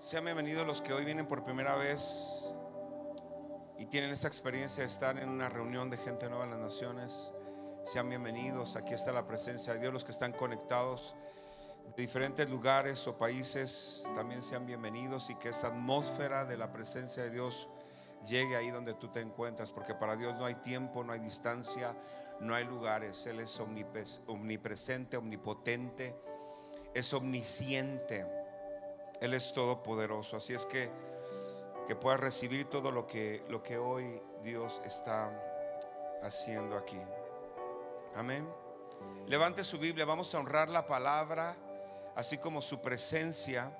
Sean bienvenidos los que hoy vienen por primera vez y tienen esta experiencia de estar en una reunión de gente nueva en las naciones. Sean bienvenidos, aquí está la presencia de Dios. Los que están conectados de diferentes lugares o países también sean bienvenidos, y que esta atmósfera de la presencia de Dios llegue ahí donde tú te encuentras, porque para Dios no hay tiempo, no hay distancia, no hay lugares. Él es omnipresente, omnipotente, es omnisciente, Él es todopoderoso. Así es que puedas recibir todo lo que hoy Dios está haciendo aquí. Amén. Levante su Biblia, vamos a honrar la palabra así como su presencia,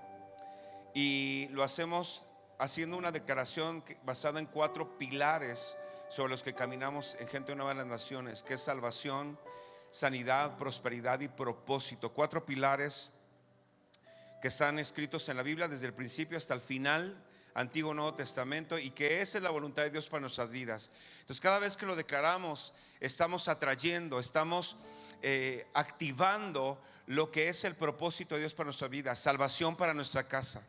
y lo hacemos haciendo una declaración basada en 4 pilares sobre los que caminamos en Gente Nueva en las Naciones, que es salvación, sanidad, prosperidad y propósito. 4 pilares que están escritos en la Biblia desde el principio hasta el final, Antiguo, Nuevo Testamento, y que esa es la voluntad de Dios para nuestras vidas. Entonces, cada vez que lo declaramos, estamos atrayendo, estamos activando lo que es el propósito de Dios para nuestra vida: salvación para nuestra casa,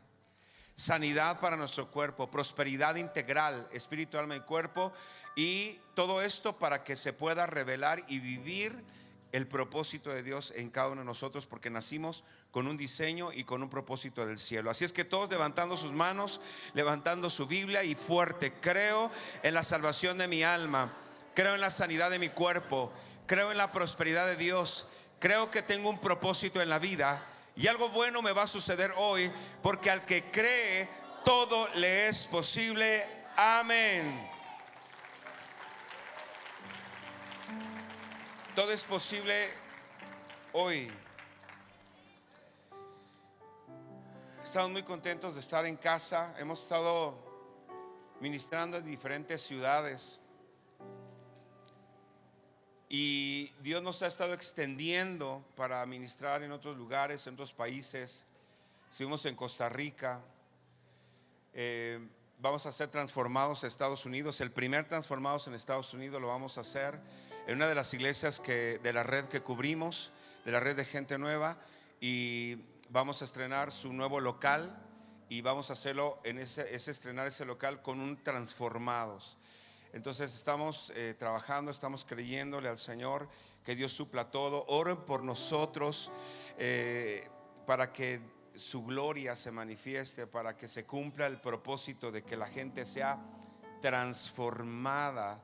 sanidad para nuestro cuerpo, prosperidad integral, espíritu, alma y cuerpo. Y todo esto para que se pueda revelar y vivir el propósito de Dios en cada uno de nosotros, porque nacimos con un diseño y con un propósito del cielo. Así es que todos levantando sus manos, levantando su Biblia, y fuerte: creo en la salvación de mi alma, creo en la sanidad de mi cuerpo, creo en la prosperidad de Dios, creo que tengo un propósito en la vida, y algo bueno me va a suceder hoy, porque al que cree todo le es posible. Amén. Todo es posible hoy. Estamos muy contentos de estar en casa. Hemos estado ministrando en diferentes ciudades, y Dios nos ha estado extendiendo para ministrar en otros lugares, en otros países. Estuvimos en Costa Rica. Vamos a ser transformados a Estados Unidos. El primer transformados en Estados Unidos lo vamos a hacer en una de las iglesias de la red que cubrimos, de la red de Gente Nueva, y vamos a estrenar su nuevo local, y vamos a hacerlo estrenar ese local con un transformados. Entonces estamos trabajando, estamos creyéndole al Señor que Dios supla todo. Oren por nosotros para que su gloria se manifieste, para que se cumpla el propósito de que la gente sea transformada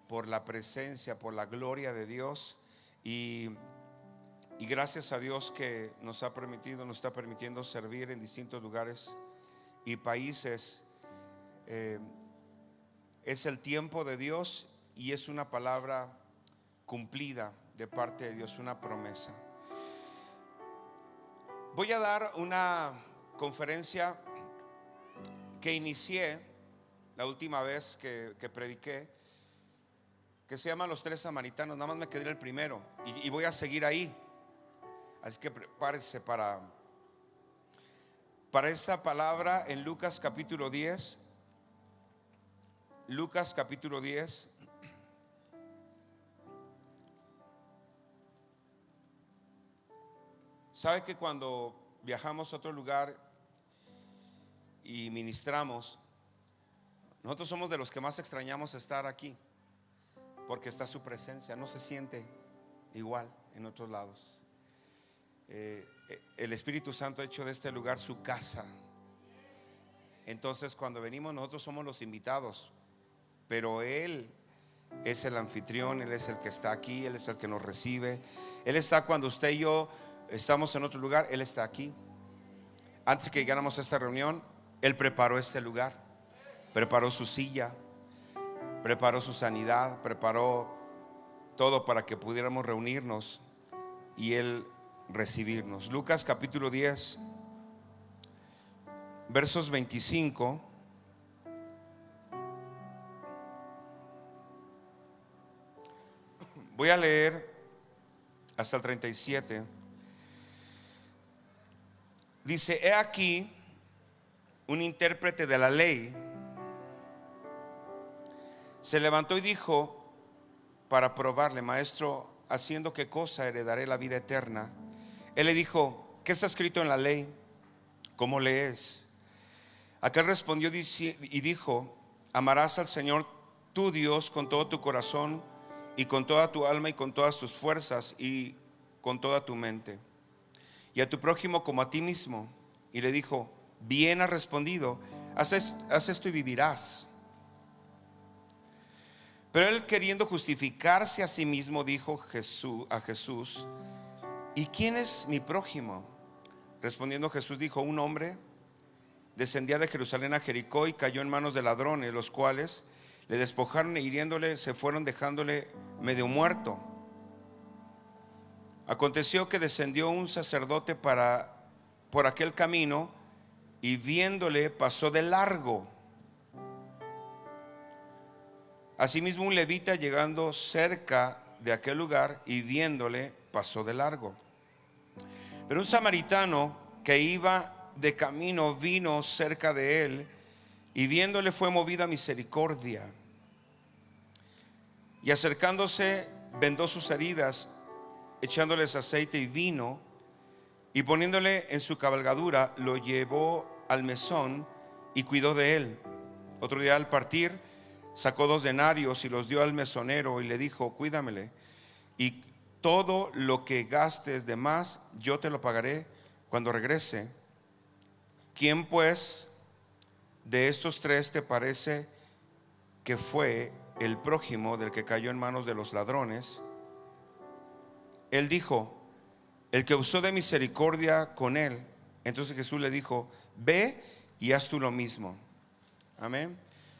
por la presencia, por la gloria de Dios. Y gracias a Dios que nos está permitiendo servir en distintos lugares y países. Es el tiempo de Dios, y es una palabra cumplida de parte de Dios, una promesa. Voy a dar una conferencia que inicié la última vez que prediqué, que se llama Los 3 Samaritanos. Nada más me quedé en el primero, y voy a seguir ahí. Así que prepárese para esta palabra en Lucas capítulo 10. Lucas capítulo 10. ¿Sabe que cuando viajamos a otro lugar y ministramos, nosotros somos de los que más extrañamos estar aquí? Porque está su presencia, no se siente igual en otros lados. El Espíritu Santo ha hecho de este lugar su casa. Entonces, cuando venimos, nosotros somos los invitados, pero Él es el anfitrión. Él es el que está aquí, Él es el que nos recibe. Él está cuando usted y yo estamos en otro lugar. Él está aquí. Antes que llegáramos a esta reunión, Él preparó este lugar, preparó su silla, preparó su sanidad, preparó todo para que pudiéramos reunirnos y Él recibirnos. Lucas capítulo 10, versos 25 voy a leer hasta el 37. Dice: he aquí, un intérprete de la ley se levantó y dijo para probarle: maestro, ¿haciendo qué cosa heredaré la vida eterna? Él le dijo: ¿qué está escrito en la ley? ¿Cómo lees? Aquel respondió y dijo: amarás al Señor tu Dios con todo tu corazón y con toda tu alma y con todas tus fuerzas y con toda tu mente, y a tu prójimo como a ti mismo. Y le dijo: bien has respondido, haz esto y vivirás. Pero él, queriendo justificarse a sí mismo, dijo a Jesús: ¿y quién es mi prójimo? Respondiendo Jesús dijo: un hombre descendía de Jerusalén a Jericó y cayó en manos de ladrones, los cuales le despojaron e hiriéndole se fueron, dejándole medio muerto. Aconteció que descendió un sacerdote por aquel camino, y viéndole pasó de largo. Asimismo un levita, llegando cerca de aquel lugar y viéndole, pasó de largo. Pero un samaritano que iba de camino vino cerca de él, y viéndole fue movido a misericordia, y acercándose vendó sus heridas, echándoles aceite y vino, y poniéndole en su cabalgadura lo llevó al mesón y cuidó de él. Otro día, al partir, sacó 2 denarios y los dio al mesonero y le dijo: cuídamele, y todo lo que gastes de más yo te lo pagaré cuando regrese. ¿Quién pues de estos 3 te parece que fue el prójimo del que cayó en manos de los ladrones? Él dijo: el que usó de misericordia con él. Entonces Jesús le dijo: ve y haz tú lo mismo. Amén.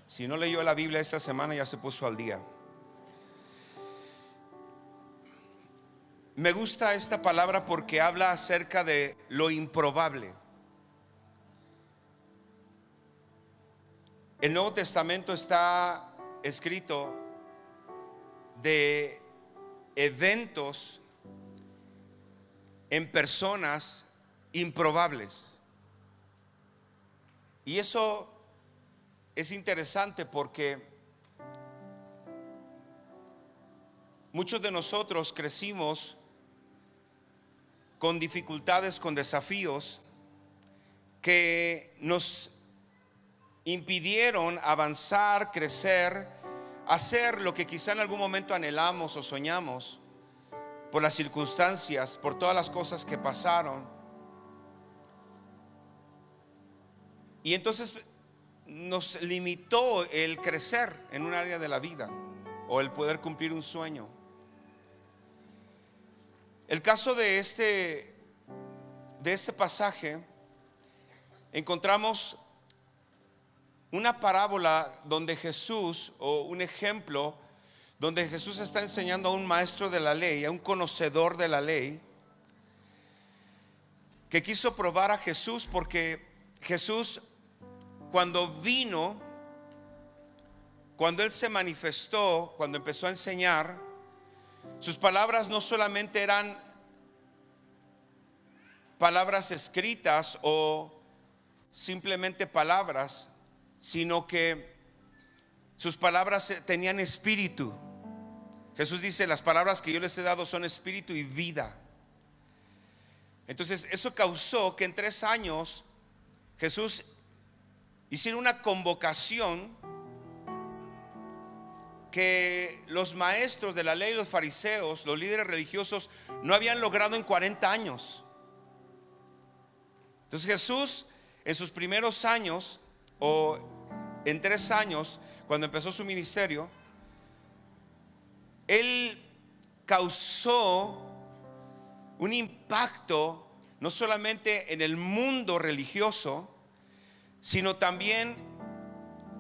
Si no leyó la Biblia esta semana, ya se puso al día. Me gusta esta palabra porque habla acerca de lo improbable. El Nuevo Testamento está escrito de eventos en personas improbables. Y eso es interesante porque muchos de nosotros crecimos con dificultades, con desafíos que nos impidieron avanzar, crecer, hacer lo que quizá en algún momento anhelamos o soñamos, por las circunstancias, por todas las cosas que pasaron. Y entonces nos limitó el crecer en un área de la vida o el poder cumplir un sueño. El caso de este pasaje, encontramos una parábola donde Jesús, o un ejemplo donde Jesús está enseñando a un maestro de la ley, a un conocedor de la ley, que quiso probar a Jesús, porque Jesús, cuando vino, cuando Él se manifestó, cuando empezó a enseñar, sus palabras no solamente eran palabras escritas o simplemente palabras, sino que sus palabras tenían espíritu. Jesús dice: las palabras que yo les he dado son espíritu y vida. Entonces eso causó que en 3 años Jesús hiciera una convocación que los maestros de la ley, los fariseos, los líderes religiosos no habían logrado en 40 años. Entonces Jesús, en sus primeros años, o en 3 años, cuando empezó su ministerio, Él causó un impacto no solamente en el mundo religioso, sino también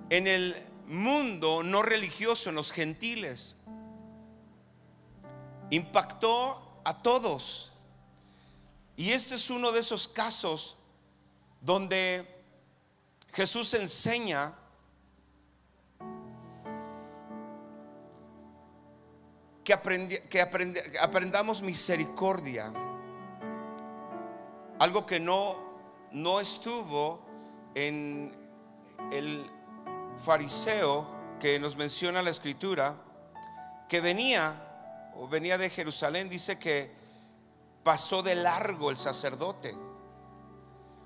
en el mundo no religioso, en los gentiles. Impactó a todos. Y este es uno de esos casos donde Jesús enseña que aprendamos misericordia, algo que no estuvo en el fariseo que nos menciona la escritura, que venía de Jerusalén. Dice que pasó de largo el sacerdote.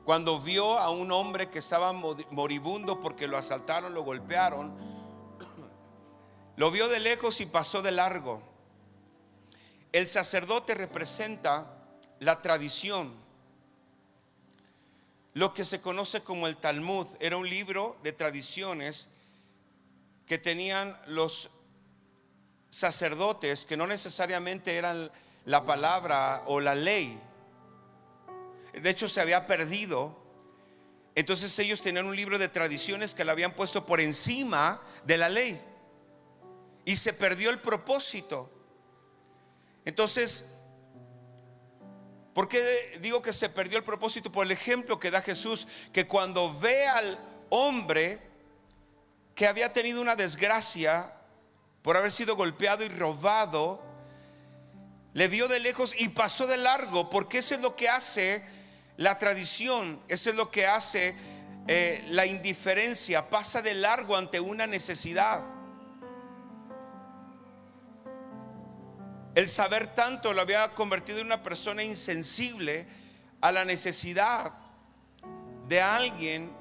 cuando vio a un hombre que estaba moribundo porque lo asaltaron, lo golpearon, lo vio de lejos y pasó de largo. El sacerdote representa la tradición, lo que se conoce como el Talmud. Era un libro de tradiciones que tenían los sacerdotes, que no necesariamente eran la palabra o la ley. De hecho, se había perdido. Entonces ellos tenían un libro de tradiciones que lo habían puesto por encima de la ley, y se perdió el propósito. Entonces, ¿por qué digo que se perdió el propósito? Por el ejemplo que da Jesús, que cuando ve al hombre que había tenido una desgracia por haber sido golpeado y robado, le vio de lejos y pasó de largo, porque eso es lo que hace la tradición, eso es lo que hace la indiferencia, pasa de largo ante una necesidad. El saber tanto lo había convertido en una persona insensible a la necesidad de alguien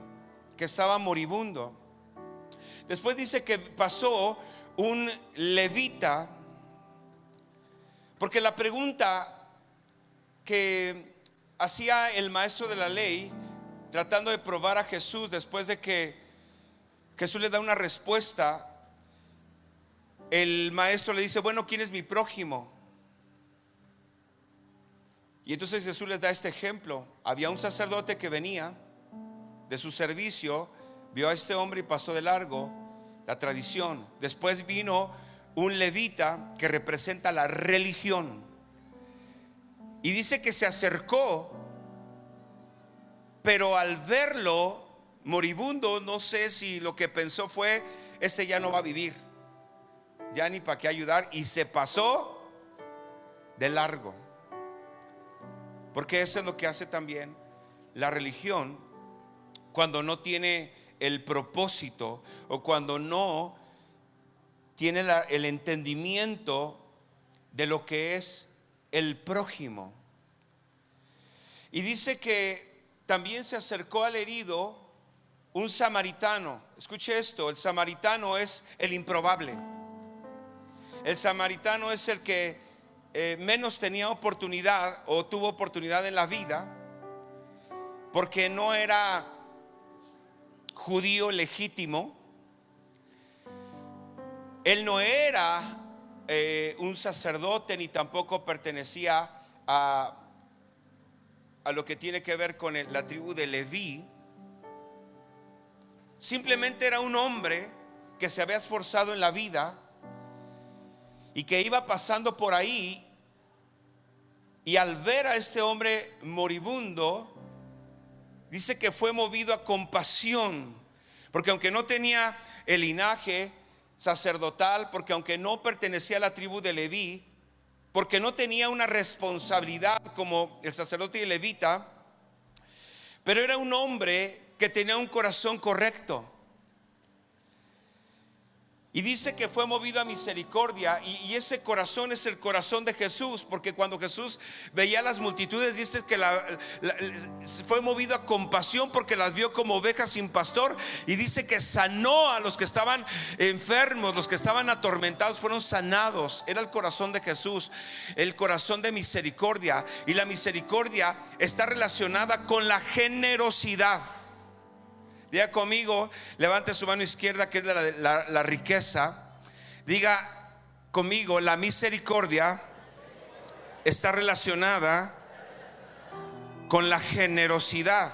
que estaba moribundo. Después dice que pasó un levita, porque la pregunta que hacía el maestro de la ley, tratando de probar a Jesús, después de que Jesús le da una respuesta, el maestro le dice: bueno, ¿quién es mi prójimo? Y entonces Jesús les da este ejemplo. Había un sacerdote que venía de su servicio, vio a este hombre y pasó de largo, la tradición. Después vino un levita que representa la religión, y dice que se acercó, pero al verlo moribundo, no sé si lo que pensó fue: este ya no va a vivir, ya ni para qué ayudar, y se pasó de largo. Porque eso es lo que hace también la religión cuando no tiene el propósito, o cuando no tiene el entendimiento de lo que es el prójimo. Y dice que también se acercó al herido un samaritano. Escuche esto: el samaritano es el improbable. El samaritano es el que menos tenía oportunidad, o tuvo oportunidad en la vida, porque no era judío legítimo. Él no era un sacerdote, ni tampoco pertenecía a lo que tiene que ver con la tribu de Leví. Simplemente era un hombre que se había esforzado en la vida y que iba pasando por ahí, y al ver a este hombre moribundo, dice que fue movido a compasión, porque aunque no tenía el linaje sacerdotal, porque aunque no pertenecía a la tribu de Leví, porque no tenía una responsabilidad como el sacerdote y levita, pero era un hombre que tenía un corazón correcto. Y dice que fue movido a misericordia, y ese corazón es el corazón de Jesús, porque cuando Jesús veía a las multitudes, dice que fue movido a compasión porque las vio como ovejas sin pastor, y dice que sanó a los que estaban enfermos, los que estaban atormentados fueron sanados. Era el corazón de Jesús, el corazón de misericordia, y la misericordia está relacionada con la generosidad. Diga conmigo, levante su mano izquierda, que es la riqueza. Diga conmigo: la misericordia está relacionada con la generosidad.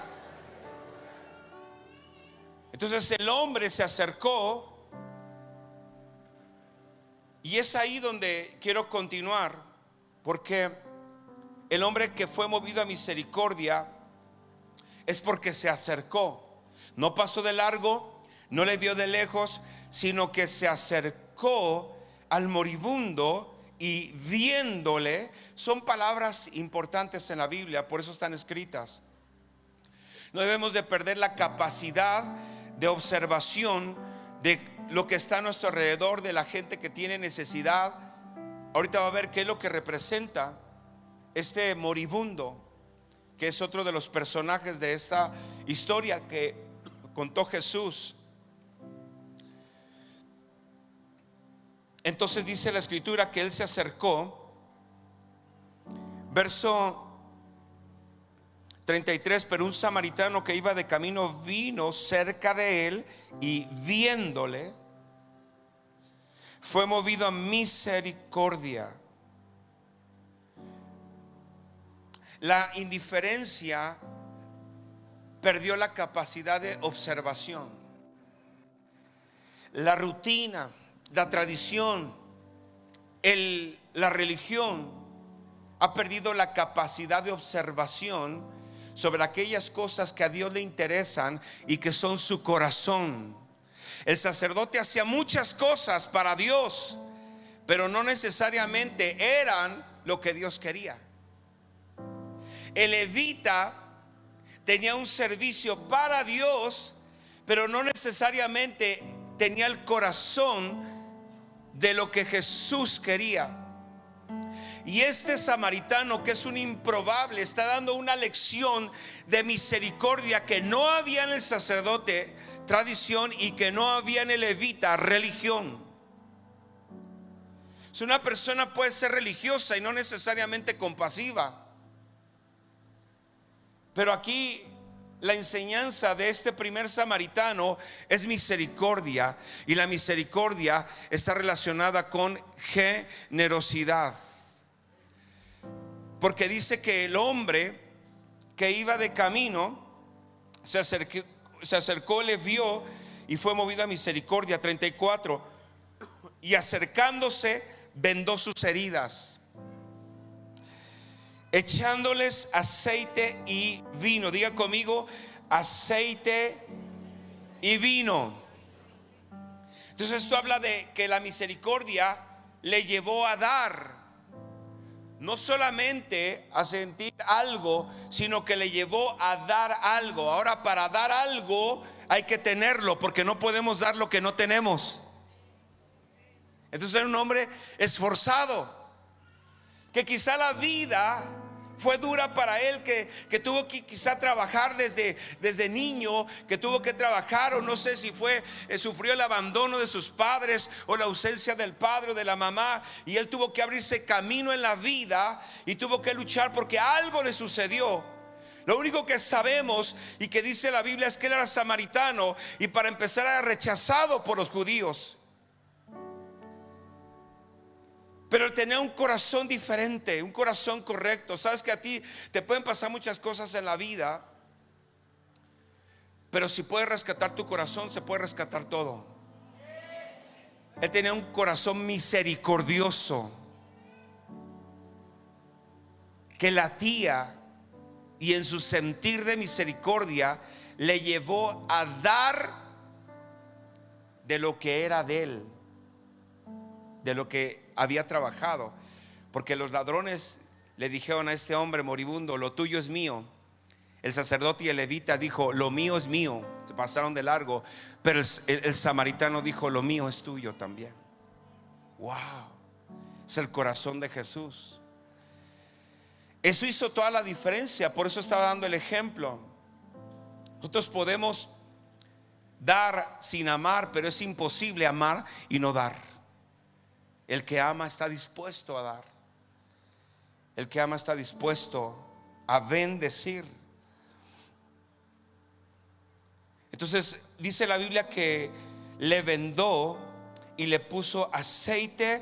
Entonces el hombre se acercó, y es ahí donde quiero continuar, porque el hombre que fue movido a misericordia es porque se acercó. No pasó de largo, no le vio de lejos, sino que se acercó al moribundo, y viéndole. Son palabras importantes en la Biblia, por eso están escritas. No debemos de perder la capacidad de observación de lo que está a nuestro alrededor, de la gente que tiene necesidad. Ahorita va a ver qué es lo que representa este moribundo que es otro de los personajes de esta historia que contó Jesús. Entonces dice la escritura que él se acercó, verso 33, pero un samaritano que iba de camino vino cerca de él y viéndole fue movido a misericordia. La indiferencia perdió la capacidad de observación. La rutina, la tradición, la religión ha perdido la capacidad de observación sobre aquellas cosas que a Dios le interesan y que son su corazón. El sacerdote hacía muchas cosas para Dios, pero no necesariamente eran lo que Dios quería. El levita tenía un servicio para Dios, pero no necesariamente tenía el corazón de lo que Jesús quería. Y este samaritano, que es un improbable, está dando una lección de misericordia que no había en el sacerdote, tradición, y que no había en el levita, religión. Si una persona puede ser religiosa y no necesariamente compasiva, pero aquí la enseñanza de este primer samaritano es misericordia, y la misericordia está relacionada con generosidad. Porque dice que el hombre que iba de camino se acercó, le vio y fue movido a misericordia. 34, y acercándose vendó sus heridas, echándoles aceite y vino. Diga conmigo: aceite y vino. Entonces esto habla de que la misericordia le llevó a dar, no solamente a sentir algo, sino que le llevó a dar algo. Ahora, para dar algo hay que tenerlo, porque no podemos dar lo que no tenemos. Entonces era un hombre esforzado, que quizá la vida fue dura para él, que tuvo que quizá trabajar desde niño, que tuvo que trabajar, o no sé si sufrió el abandono de sus padres o la ausencia del padre o de la mamá, y él tuvo que abrirse camino en la vida y tuvo que luchar porque algo le sucedió. Lo único que sabemos y que dice la Biblia es que él era samaritano, y para empezar era rechazado por los judíos. Pero él tenía un corazón diferente, un corazón correcto. Sabes que a ti te pueden pasar muchas cosas en la vida, pero si puedes rescatar tu corazón, se puede rescatar todo. Él tenía un corazón misericordioso que latía, y en su sentir de misericordia le llevó a dar de lo que era de él, de lo que había trabajado. Porque los ladrones le dijeron a este hombre moribundo: lo tuyo es mío. El sacerdote y el levita dijo: lo mío es mío. Se pasaron de largo. Pero el samaritano dijo: lo mío es tuyo también. Wow, es el corazón de Jesús. Eso hizo toda la diferencia. Por eso estaba dando el ejemplo. Nosotros podemos dar sin amar, pero es imposible amar y no dar. El que ama está dispuesto a dar. El que ama está dispuesto a bendecir. Entonces dice la Biblia que le vendó y le puso aceite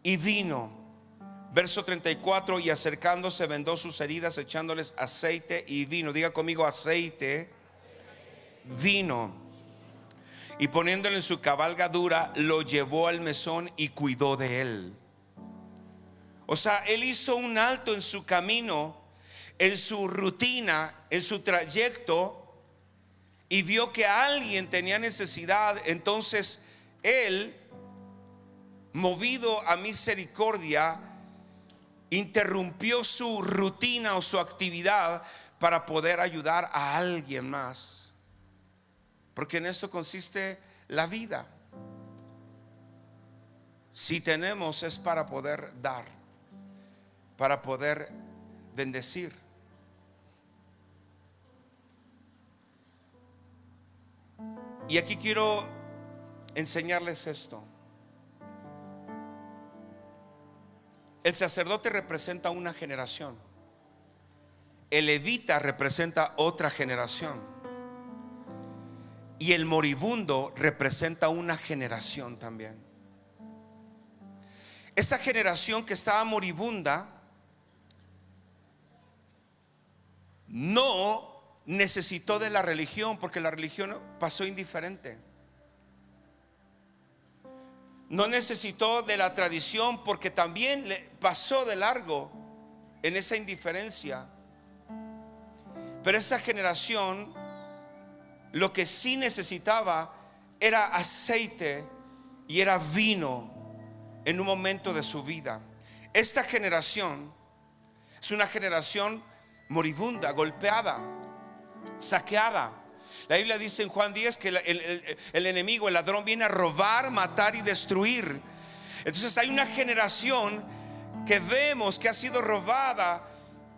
y vino. Verso 34, y acercándose vendó sus heridas, echándoles aceite y vino. Diga conmigo: aceite, vino. Y poniéndole en su cabalgadura, lo llevó al mesón y cuidó de él. O sea, él hizo un alto en su camino, en su rutina, en su trayecto, y vio que alguien tenía necesidad. Entonces él, movido a misericordia, interrumpió su rutina o su actividad para poder ayudar a alguien más. Porque en esto consiste la vida. Si tenemos, es para poder dar, para poder bendecir. Y aquí quiero enseñarles esto. El sacerdote representa una generación. El levita representa otra generación. Y el moribundo representa una generación también. Esa generación que estaba moribunda no necesitó de la religión, porque la religión pasó indiferente. No necesitó de la tradición, porque también le pasó de largo en esa indiferencia. Pero esa generación lo que sí necesitaba era aceite y era vino en un momento de su vida. Esta generación es una generación moribunda, golpeada, saqueada. La Biblia dice en Juan 10 que el enemigo, el ladrón, viene a robar, matar y destruir. Entonces hay una generación que vemos que ha sido robada,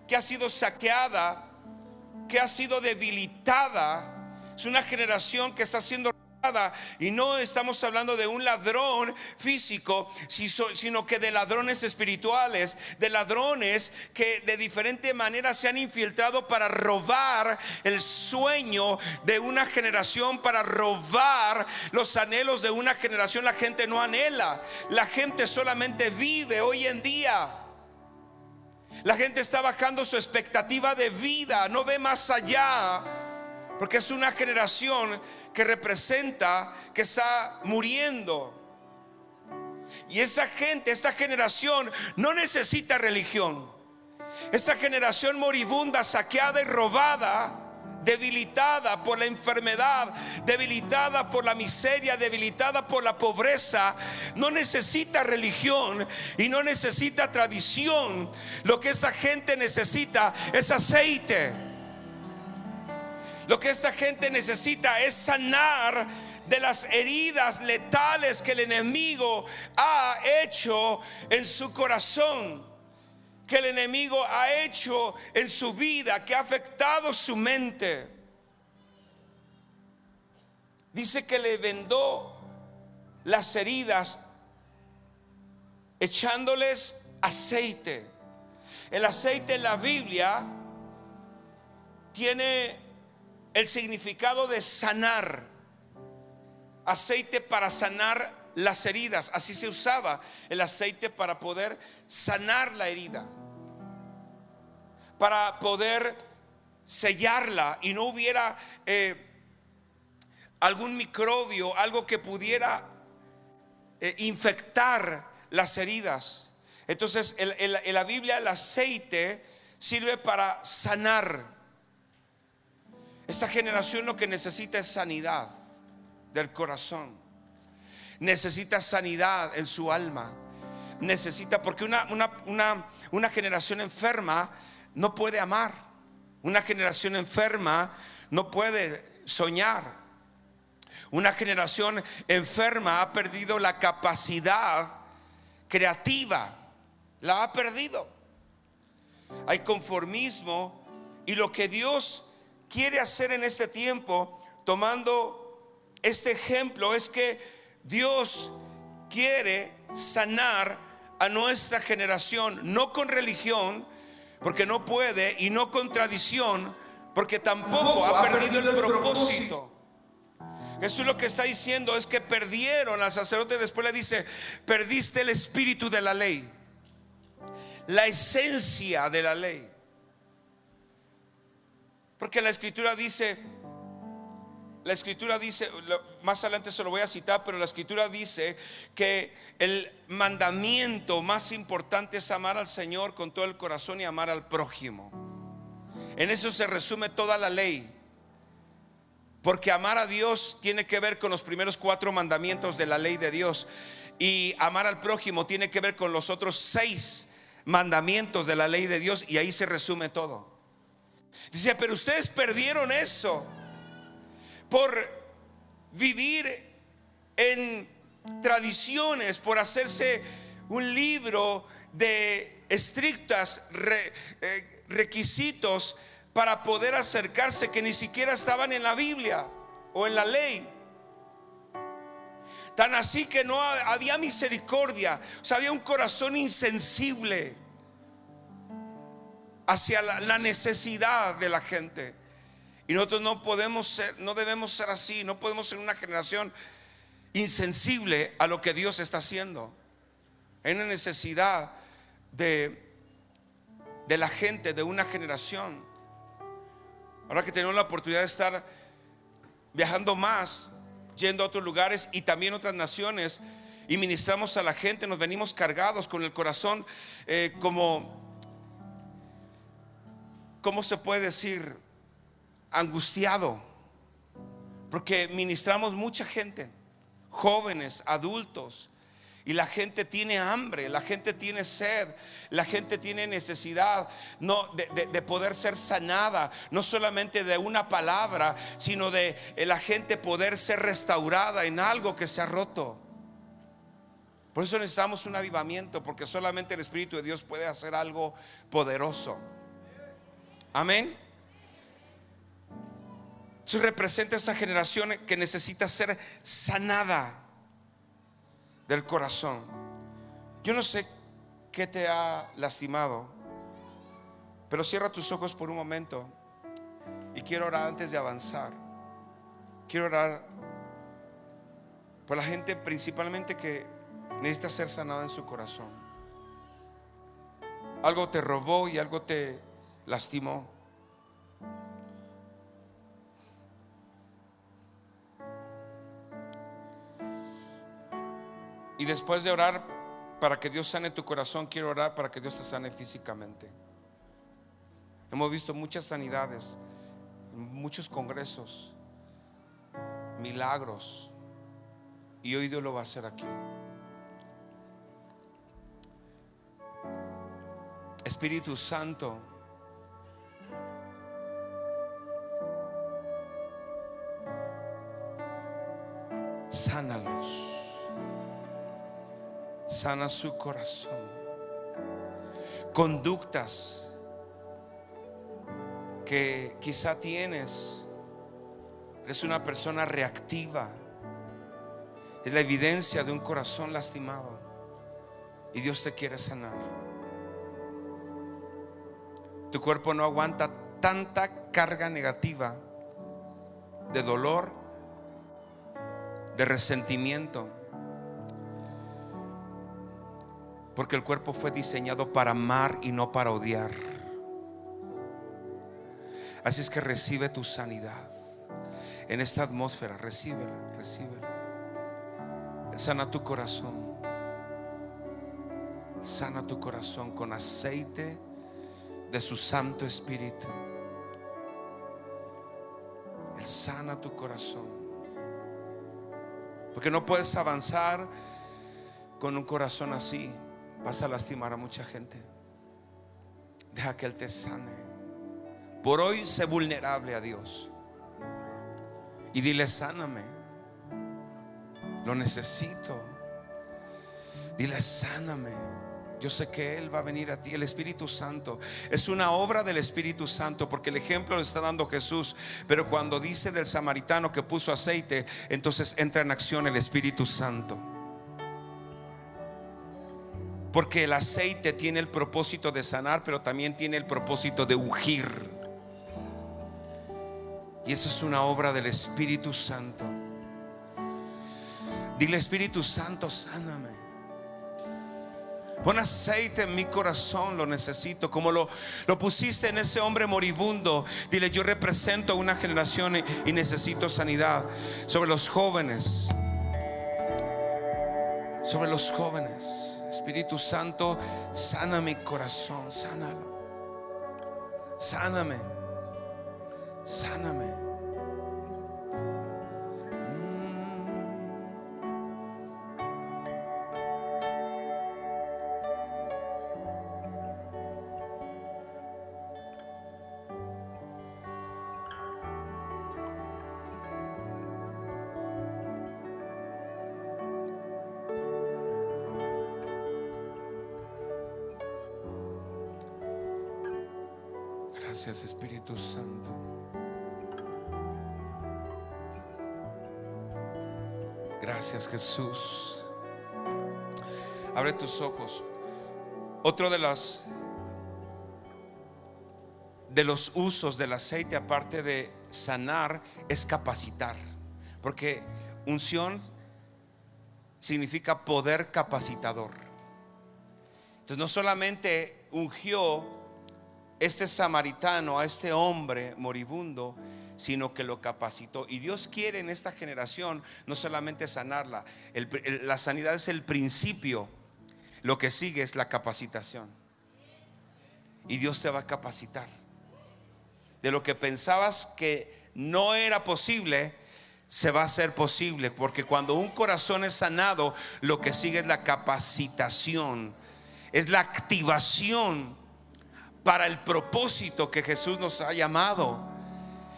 que ha sido saqueada, que ha sido debilitada. Es una generación que está siendo robada, y no estamos hablando de un ladrón físico, sino que de ladrones espirituales, de ladrones que de diferente manera se han infiltrado para robar el sueño de una generación, para robar los anhelos de una generación. La gente no anhela, la gente solamente vive hoy en día. La gente está bajando su expectativa de vida, no ve más allá, porque es una generación que representa que está muriendo. Y esa gente, esta generación no necesita religión. Esa generación moribunda, saqueada y robada, debilitada por la enfermedad, debilitada por la miseria, debilitada por la pobreza, no necesita religión y no necesita tradición. Lo que esta gente necesita es aceite. Lo que esta gente necesita es sanar de las heridas letales que el enemigo ha hecho en su corazón, que el enemigo ha hecho en su vida, que ha afectado su mente. Dice que le vendó las heridas echándoles aceite. El aceite en la Biblia tiene el significado de sanar. Aceite para sanar las heridas. Así se usaba el aceite, para poder sanar la herida, para poder sellarla y no hubiera algún microbio, algo que pudiera infectar las heridas. Entonces en la Biblia el aceite sirve para sanar. Esta generación lo que necesita es sanidad del corazón. Necesita sanidad en su alma. Necesita, porque una generación enferma no puede amar. Una generación enferma no puede soñar. Una generación enferma ha perdido la capacidad creativa. La ha perdido. Hay conformismo, y lo que Dios quiere hacer en este tiempo, tomando este ejemplo, es que Dios quiere sanar a nuestra generación, no con religión, porque no puede, y no con tradición, porque tampoco ha perdido el propósito. Jesús lo que está diciendo es que perdieron al sacerdote. Después le dice: perdiste el espíritu de la ley, la esencia de la ley. Porque la escritura dice, más adelante se lo voy a citar, pero la escritura dice que el mandamiento más importante es amar al Señor con todo el corazón y amar al prójimo. En eso se resume toda la ley. Porque amar a Dios tiene que ver con los primeros 4 mandamientos de la ley de Dios, y amar al prójimo tiene que ver con los otros 6 mandamientos de la ley de Dios, y ahí se resume todo. Dice: pero ustedes perdieron eso por vivir en tradiciones, por hacerse un libro de estrictos requisitos para poder acercarse, que ni siquiera estaban en la Biblia o en la ley. Tan así que no había misericordia. O sea, había un corazón insensible hacia la necesidad de la gente. Y nosotros no debemos ser así. No podemos ser una generación insensible a lo que Dios está haciendo. Hay una necesidad de la gente, de una generación. Ahora que tenemos la oportunidad de estar viajando más, yendo a otros lugares y también a otras naciones, y ministramos a la gente, nos venimos cargados con el corazón ¿cómo se puede decir? Angustiado, porque ministramos mucha gente, jóvenes, adultos, y la gente tiene hambre, la gente tiene sed, la gente tiene necesidad de poder ser sanada, no solamente de una palabra, sino de la gente poder ser restaurada en algo que se ha roto. Por eso necesitamos un avivamiento, porque solamente el Espíritu de Dios puede hacer algo poderoso. Amén. Eso representa esa generación que necesita ser sanada del corazón. Yo no sé qué te ha lastimado, pero cierra tus ojos por un momento y quiero orar antes de avanzar. Quiero orar por la gente principalmente que necesita ser sanada en su corazón. Algo te robó y algo te lastimó. Y después de orar para que Dios sane tu corazón, quiero orar para que Dios te sane físicamente. Hemos visto muchas sanidades, muchos congresos, milagros, y hoy Dios lo va a hacer aquí. Espíritu Santo, sánalos. Sana su corazón. Conductas que quizá tienes. Eres una persona reactiva. Es la evidencia de un corazón lastimado. Y Dios te quiere sanar. Tu cuerpo no aguanta tanta carga negativa de dolor, de resentimiento. Porque el cuerpo fue diseñado para amar y no para odiar. Así es que recibe tu sanidad en esta atmósfera. Recíbela, recíbela. Él sana tu corazón. Sana tu corazón con aceite de su Santo Espíritu. Él sana tu corazón. Porque no puedes avanzar con un corazón así. Vas a lastimar a mucha gente. Deja que Él te sane. Por hoy sé vulnerable a Dios y dile: sáname, lo necesito. Dile: sáname. Yo sé que Él va a venir a ti. El Espíritu Santo es una obra del Espíritu Santo, porque el ejemplo lo está dando Jesús. Pero cuando dice del samaritano que puso aceite, entonces entra en acción el Espíritu Santo. Porque el aceite tiene el propósito de sanar, pero también tiene el propósito de ungir. Y eso es una obra del Espíritu Santo. Dile: Espíritu Santo, sáname. Pon aceite en mi corazón, lo necesito. Como lo pusiste en ese hombre moribundo. Dile: yo represento a una generación y necesito sanidad. Sobre los jóvenes. Sobre los jóvenes. Espíritu Santo, sana mi corazón, sánalo. Sáname, sáname. Gracias, Espíritu Santo. Gracias, Jesús. Abre tus ojos. Otro de los usos del aceite, aparte de sanar, es capacitar. Porque unción significa poder capacitador. Entonces no solamente ungió este samaritano a este hombre moribundo, sino que lo capacitó. Y Dios quiere en esta generación no solamente sanarla. La sanidad es el principio. Lo que sigue es la capacitación. Y Dios te va a capacitar. De lo que pensabas que no era posible, se va a hacer posible. Porque cuando un corazón es sanado, lo que sigue es la capacitación. Es la activación para el propósito que Jesús nos ha llamado.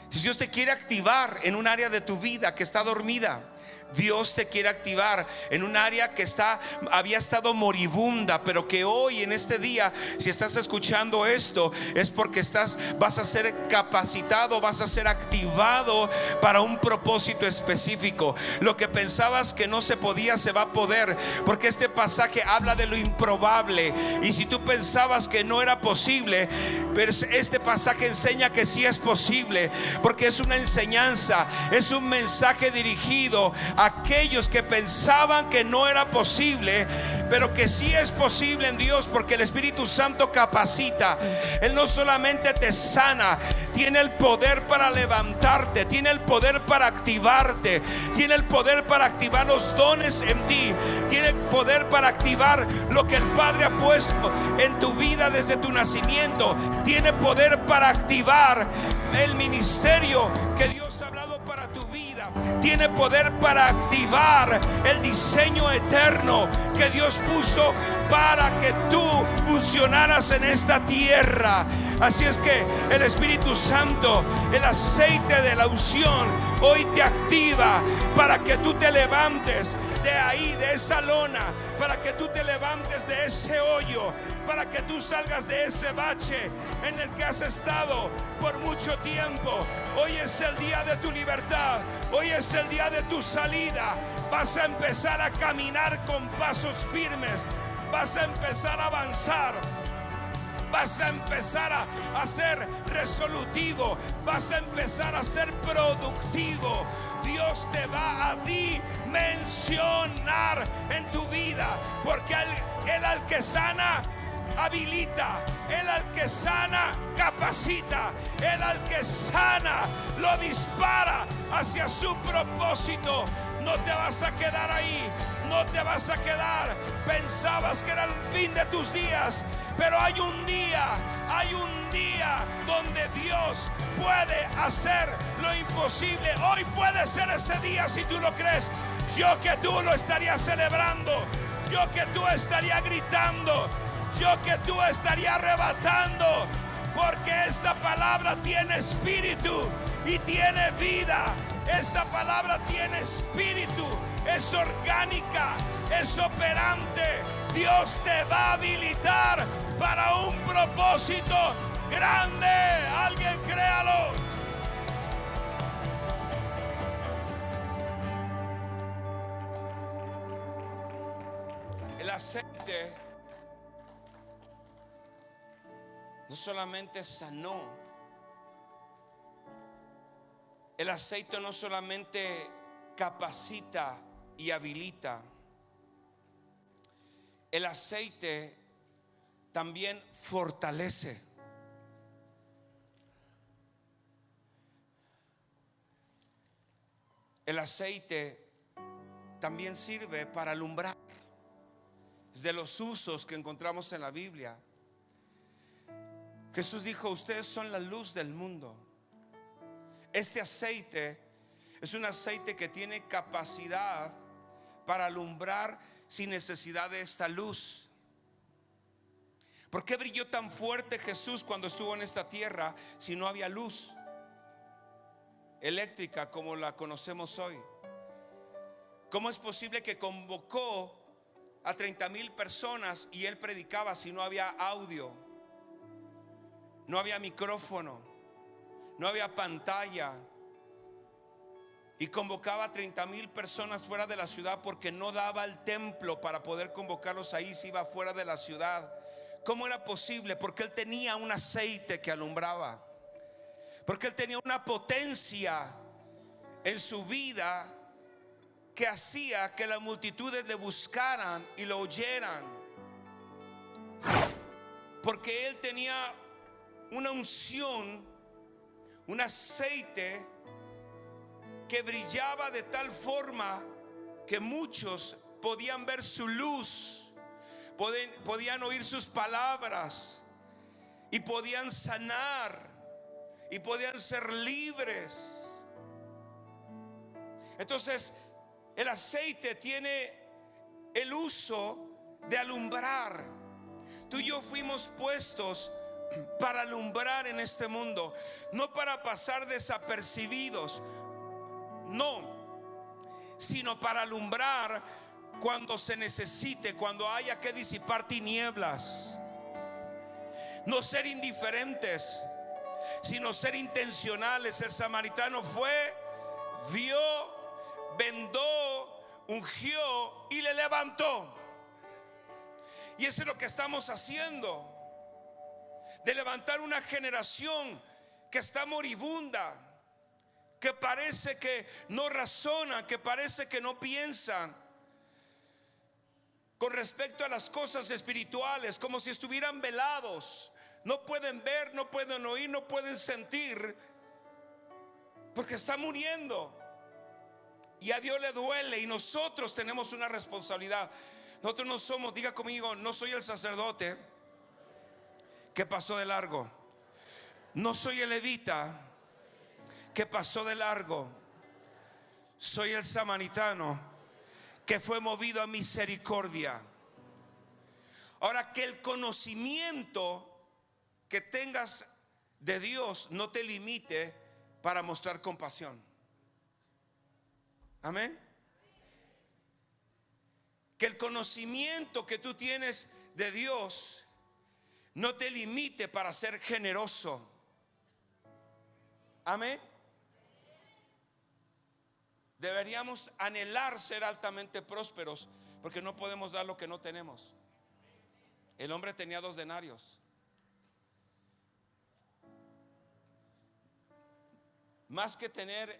Si Dios te quiere activar en un área de tu vida que está dormida, Dios te quiere activar en un área que había estado moribunda, pero que hoy en este día, si estás escuchando esto, es porque vas a ser capacitado, vas a ser activado para un propósito específico. Lo que pensabas que no se podía, se va a poder, porque este pasaje habla de lo improbable. Y si tú pensabas que no era posible, pero este pasaje enseña que sí es posible, porque es una enseñanza, es un mensaje dirigido a aquellos que pensaban que no era posible, pero que sí es posible en Dios, porque el Espíritu Santo capacita. Él no solamente te sana, tiene el poder para levantarte, tiene el poder para activarte, tiene el poder para activar los dones en ti, tiene el poder para activar lo que el Padre ha puesto en tu vida desde tu nacimiento, tiene poder para activar el ministerio que Dios ha hablado para tu vida, tiene poder para activar el diseño eterno que Dios puso para que tú funcionaras en esta tierra. Así es que el Espíritu Santo, el aceite de la unción, hoy te activa para que tú te levantes de ahí, de esa lona, para que tú te levantes de ese hoyo, para que tú salgas de ese bache en el que has estado por mucho tiempo. Hoy es el día de tu libertad, hoy es el día de tu salida. Vas a empezar a caminar con pasos firmes, vas a empezar a avanzar, vas a empezar a ser resolutivo, vas a empezar a ser productivo. Dios te va a dimensionar en tu vida, porque Él al que sana habilita, Él al que sana capacita, Él al que sana lo dispara hacia su propósito. No te vas a quedar ahí, no te vas a quedar. Pensabas que era el fin de tus días, pero hay un día donde Dios puede hacer lo imposible. Hoy puede ser ese día si tú lo crees. Yo que tú lo estaría celebrando, yo que tú estaría gritando, yo que tú estaría arrebatando, porque esta palabra tiene espíritu y tiene vida. Esta palabra tiene espíritu, es orgánica, es operante. Dios te va a habilitar para un propósito grande. Alguien créalo. El aceite no solamente sanó, el aceite no solamente capacita y habilita, el aceite también fortalece. El aceite también sirve para alumbrar. Es de los usos que encontramos en la Biblia. Jesús dijo: ustedes son la luz del mundo. Este aceite es un aceite que tiene capacidad para alumbrar sin necesidad de esta luz. ¿Por qué brilló tan fuerte Jesús cuando estuvo en esta tierra si no había luz eléctrica como la conocemos hoy? ¿Cómo es posible que convocó a 30,000 personas y él predicaba si no había audio, no había micrófono, no había pantalla? y convocaba a 30,000 personas fuera de la ciudad, porque no daba el templo para poder convocarlos ahí, se iba fuera de la ciudad. ¿Cómo era posible? Porque él tenía un aceite que alumbraba, porque él tenía una potencia en su vida que hacía que las multitudes le buscaran y lo oyeran, porque él tenía una unción, un aceite que brillaba de tal forma que muchos podían ver su luz, podían oír sus palabras y podían sanar y podían ser libres. Entonces el aceite tiene el uso de alumbrar. Tú y yo fuimos puestos para alumbrar en este mundo, no para pasar desapercibidos, no, sino para alumbrar cuando se necesite, cuando haya que disipar tinieblas. No ser indiferentes, sino ser intencionales. El samaritano fue, vio, vendó, ungió y le levantó. Y eso es lo que estamos haciendo, de levantar una generación que está moribunda, que parece que no razona, que parece que no piensan con respecto a las cosas espirituales, como si estuvieran velados. No pueden ver, no pueden oír, no pueden sentir, porque está muriendo. Y a Dios le duele, y nosotros tenemos una responsabilidad. Nosotros no somos, diga conmigo, no soy el sacerdote que pasó de largo, no soy el levita que pasó de largo, soy el samaritano que fue movido a misericordia. Ahora, que el conocimiento que tengas de Dios no te limite para mostrar compasión. Amén. Que el conocimiento que tú tienes de Dios no te limite para ser generoso. Amén. Deberíamos anhelar ser altamente prósperos, porque no podemos dar lo que no tenemos. El hombre tenía 2 denarios. Más que tener,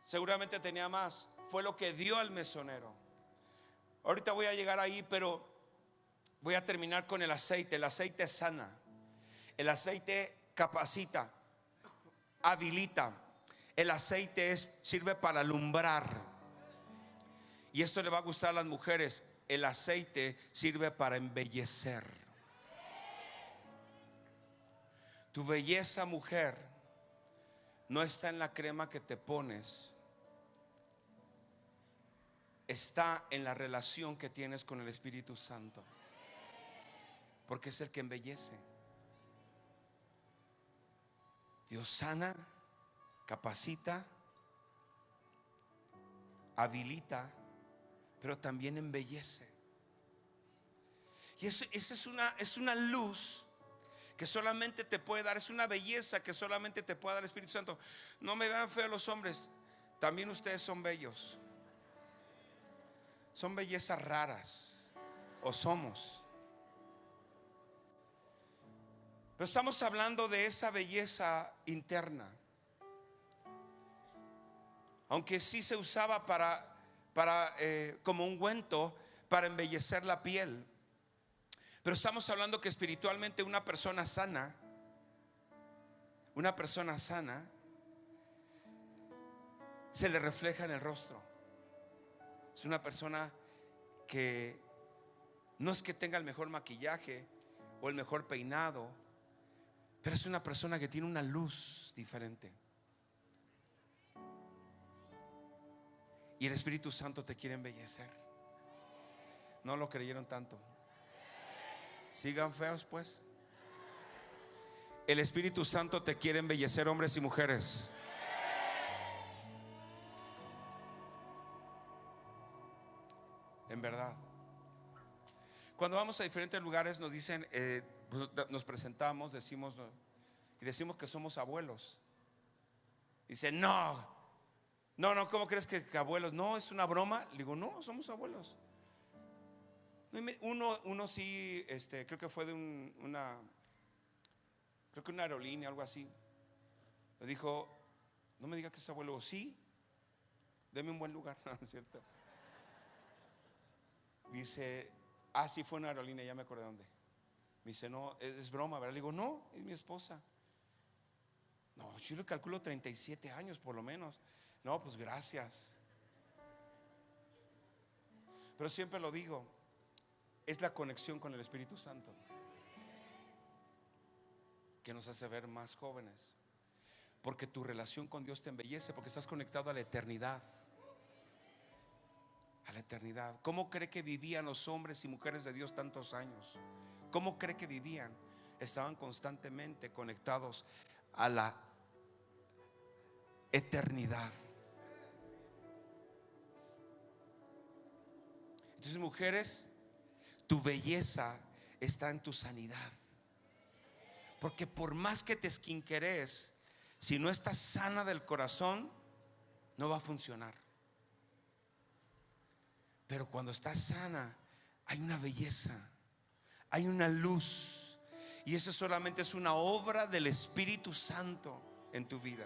seguramente tenía más. Fue lo que dio al mesonero. Ahorita voy a llegar ahí, pero voy a terminar con el aceite. El aceite sana, el aceite capacita, habilita. El aceite sirve para alumbrar. Y esto le va a gustar a las mujeres. El aceite sirve para embellecer. Tu belleza, mujer, no está en la crema que te pones, está en la relación que tienes con el Espíritu Santo, porque es el que embellece. Dios sana, capacita, habilita, pero también embellece. Y esa es una luz que solamente te puede dar, es una belleza que solamente te puede dar el Espíritu Santo. No me vean feo los hombres, también ustedes son bellos. Son bellezas raras, o somos. Pero estamos hablando de esa belleza interna. Aunque sí se usaba como ungüento para embellecer la piel, pero estamos hablando que espiritualmente una persona sana se le refleja en el rostro. Es una persona que no es que tenga el mejor maquillaje o el mejor peinado, pero es una persona que tiene una luz diferente. Y el Espíritu Santo te quiere embellecer. No lo creyeron tanto. Sigan feos pues. El Espíritu Santo te quiere embellecer, hombres y mujeres. En verdad. Cuando vamos a diferentes lugares nos dicen, nos presentamos, decimos que somos abuelos. Dicen, no, No, no, ¿cómo crees que abuelos? No, es una broma. Le digo, no, somos abuelos. Uno sí, creo que fue de creo que una aerolínea, algo así. Me dijo, no me diga que es abuelo. Sí, deme un buen lugar. No, es cierto. Dice, sí, fue una aerolínea, ya me acordé dónde. Me dice, no, es broma, ¿verdad? Le digo, no, es mi esposa. No, yo le calculo 37 años por lo menos. No, pues gracias. Pero siempre lo digo, es la conexión con el Espíritu Santo que nos hace ver más jóvenes. Porque tu relación con Dios te embellece, porque estás conectado a la eternidad. A la eternidad. ¿Cómo cree que vivían los hombres y mujeres de Dios tantos años? ¿Cómo cree que vivían? Estaban constantemente conectados a la eternidad. Entonces, mujeres, tu belleza está en tu sanidad. Porque por más que te esquinqueres, si no estás sana del corazón, no va a funcionar. Pero cuando estás sana, hay una belleza, hay una luz. Y eso solamente es una obra del Espíritu Santo en tu vida.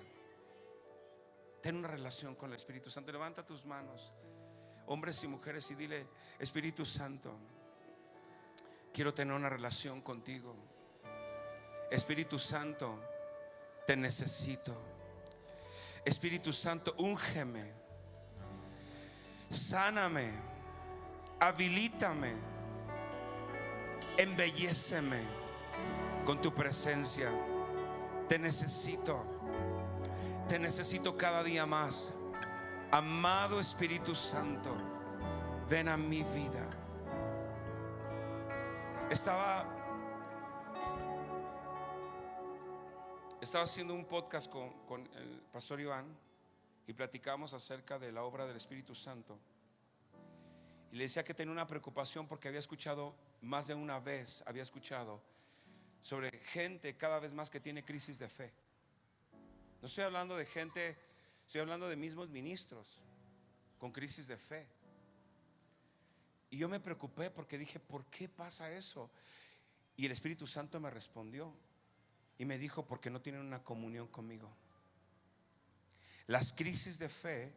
Ten una relación con el Espíritu Santo. Levanta tus manos, hombres y mujeres, y dile: Espíritu Santo, quiero tener una relación contigo. Espíritu Santo, te necesito. Espíritu Santo, úngeme, sáname, habilítame, embelléceme con tu presencia. Te necesito cada día más. Amado Espíritu Santo, ven a mi vida. Estaba haciendo un podcast con el pastor Iván y platicamos acerca de la obra del Espíritu Santo. Y le decía que tenía una preocupación porque había escuchado más de una vez, sobre gente cada vez más que tiene crisis de fe. No estoy hablando de gente, estoy hablando de mismos ministros con crisis de fe. Y yo me preocupé porque dije, ¿por qué pasa eso? Y el Espíritu Santo me respondió y me dijo: porque no tienen una comunión conmigo. Las crisis de fe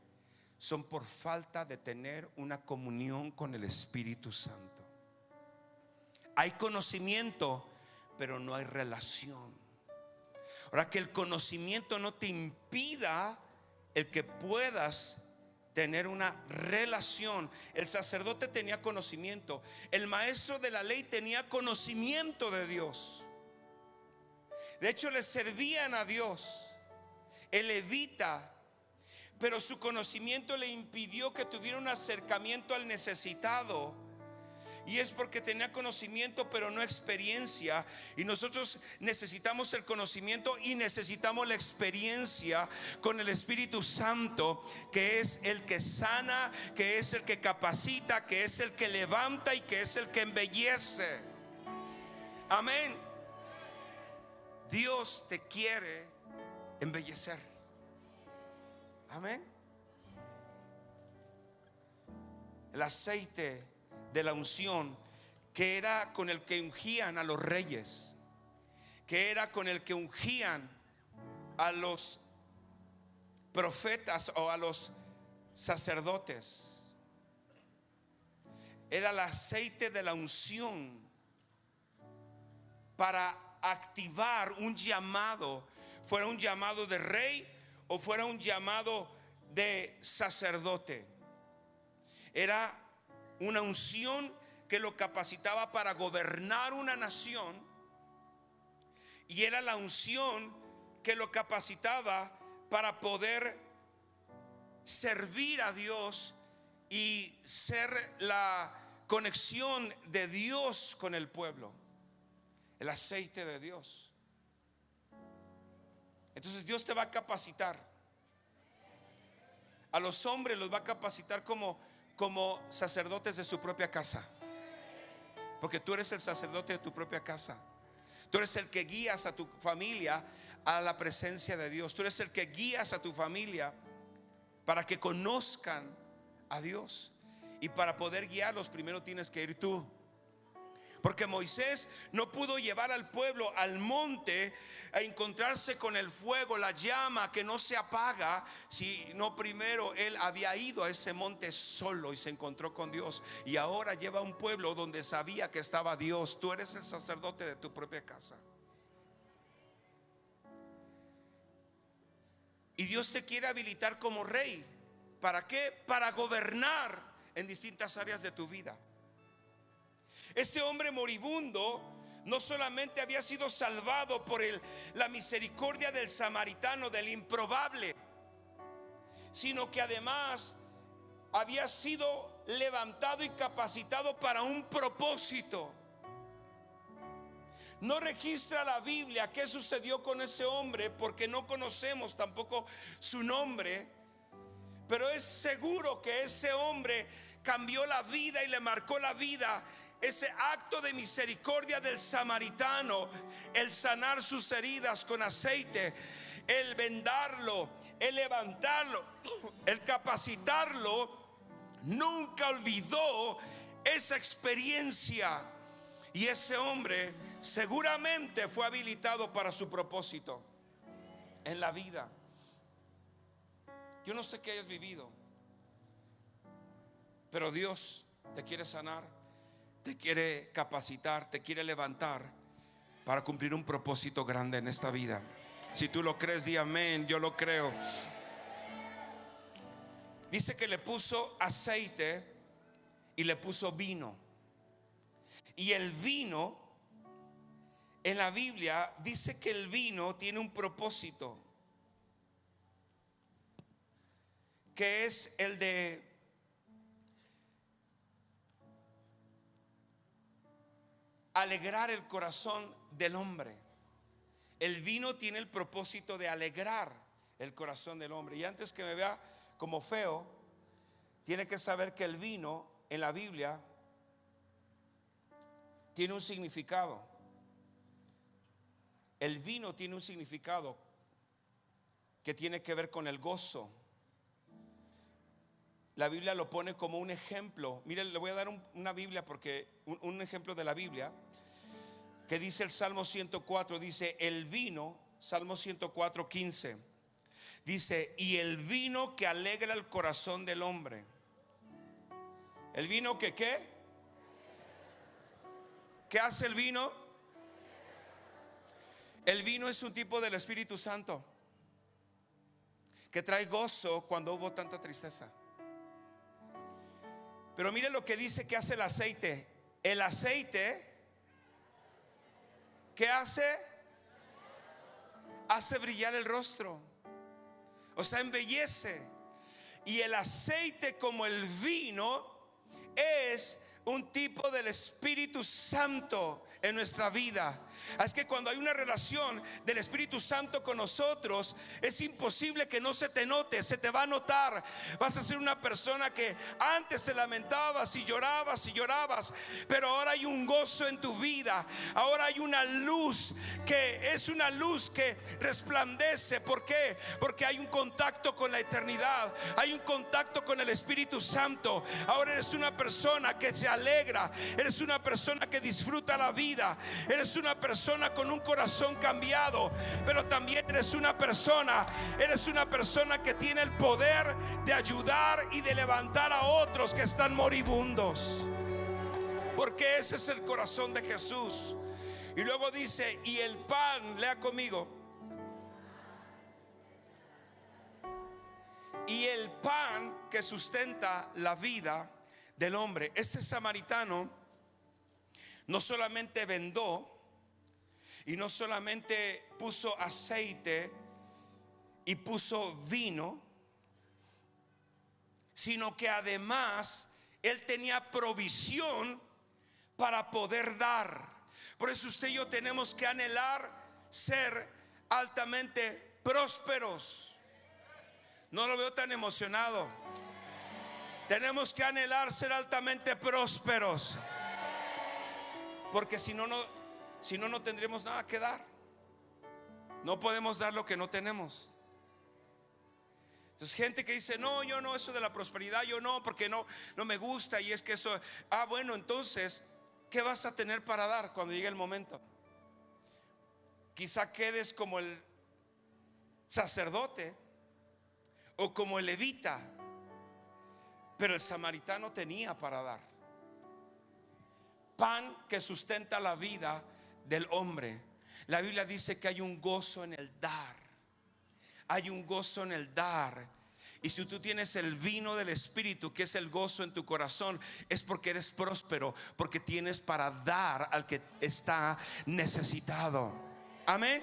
son por falta de tener una comunión con el Espíritu Santo. Hay conocimiento, pero no hay relación. Ahora, que el conocimiento no te impida el que puedas tener una relación. El sacerdote tenía conocimiento, el maestro de la ley tenía conocimiento de Dios. De hecho, le servían a Dios. El levita, pero su conocimiento le impidió que tuviera un acercamiento al necesitado. Y es porque tenía conocimiento pero no experiencia. Y nosotros necesitamos el conocimiento y necesitamos la experiencia con el Espíritu Santo, que es el que sana, que es el que capacita, que es el que levanta y que es el que embellece. Amén. Dios te quiere embellecer. Amén. El aceite de la unción, que era con el que ungían a los reyes, que era con el que ungían a los profetas o a los sacerdotes, era el aceite de la unción para activar un llamado, fuera un llamado de rey o fuera un llamado de sacerdote. Era una unción que lo capacitaba para gobernar una nación, y era la unción que lo capacitaba para poder servir a Dios y ser la conexión de Dios con el pueblo. El aceite de Dios. Entonces Dios te va a capacitar. A los hombres los va a capacitar como sacerdotes de su propia casa, porque tú eres el sacerdote de tu propia casa. Tú eres el que guías a tu familia a la presencia de Dios. Tú eres el que guías a tu familia para que conozcan a Dios. Y para poder guiarlos, primero tienes que ir tú. Porque Moisés no pudo llevar al pueblo al monte a encontrarse con el fuego, la llama que no se apaga, si no primero él había ido a ese monte solo y se encontró con Dios. Y ahora lleva a un pueblo donde sabía que estaba Dios. Tú eres el sacerdote de tu propia casa. Y Dios te quiere habilitar como rey. ¿Para qué? Para gobernar en distintas áreas de tu vida. Este hombre moribundo no solamente había sido salvado por la misericordia del samaritano, del improbable, sino que además había sido levantado y capacitado para un propósito. No registra la Biblia qué sucedió con ese hombre, porque no conocemos tampoco su nombre, pero es seguro que ese hombre cambió la vida y le marcó la vida. Ese acto de misericordia del samaritano, el sanar sus heridas con aceite, el vendarlo, el levantarlo, el capacitarlo, nunca olvidó esa experiencia. Y ese hombre seguramente fue habilitado para su propósito en la vida. Yo no sé qué hayas vivido, pero Dios te quiere sanar, te quiere capacitar, te quiere levantar para cumplir un propósito grande en esta vida. Si tú lo crees, di amén. Yo lo creo. Dice que le puso aceite y le puso vino. Y el vino, en la Biblia dice que el vino tiene un propósito, que es el de alegrar el corazón del hombre. El vino tiene el propósito de alegrar el corazón del hombre. Y antes que me vea como feo, tiene que saber que el vino en la Biblia tiene un significado. El vino tiene un significado que tiene que ver con el gozo. La Biblia lo pone como un ejemplo. Mire, le voy a dar una Biblia, porque un ejemplo de la Biblia que dice el Salmo 104, dice el vino, Salmo 104, 15, dice: y el vino que alegra el corazón del hombre. ¿El vino que qué? ¿Qué hace el vino? El vino es un tipo del Espíritu Santo que trae gozo cuando hubo tanta tristeza. Pero mire lo que dice que hace el aceite. El aceite, ¿qué hace? Hace brillar el rostro. O sea, embellece. Y el aceite, como el vino, es un tipo del Espíritu Santo en nuestra vida. Es que cuando hay una relación del Espíritu Santo con nosotros, es imposible que no se te note, se te va a notar. Vas a ser una persona que antes te lamentabas y llorabas, pero ahora hay un gozo en tu vida. Ahora hay una luz que es una luz que resplandece. ¿Por qué? Porque hay un contacto con la eternidad, hay un contacto con el Espíritu Santo. Ahora eres una persona que se alegra, eres una persona que disfruta la vida, eres una persona con un corazón cambiado, pero también eres una persona que tiene el poder de ayudar y de levantar a otros que están moribundos, porque ese es el corazón de Jesús. Y luego dice: y el pan, lea conmigo, y el pan que sustenta la vida del hombre. Este samaritano no solamente vendó y no solamente puso aceite y puso vino, sino que además él tenía provisión para poder dar. Por eso usted y yo tenemos que anhelar ser altamente prósperos. No lo veo tan emocionado. Tenemos que anhelar ser altamente prósperos, porque si no tendremos nada que dar. No podemos dar lo que no tenemos. Entonces gente que dice, no, yo no, eso de la prosperidad, yo no, porque no me gusta. Y es que eso, bueno, entonces, ¿qué vas a tener para dar cuando llegue el momento? Quizá quedes como el sacerdote o como el levita, pero el samaritano tenía para dar. Pan que sustenta la vida del hombre. La Biblia dice que hay un gozo en el dar. Hay un gozo en el dar. Y si tú tienes el vino del Espíritu, que es el gozo en tu corazón, es porque eres próspero, porque tienes para dar al que está necesitado. Amén.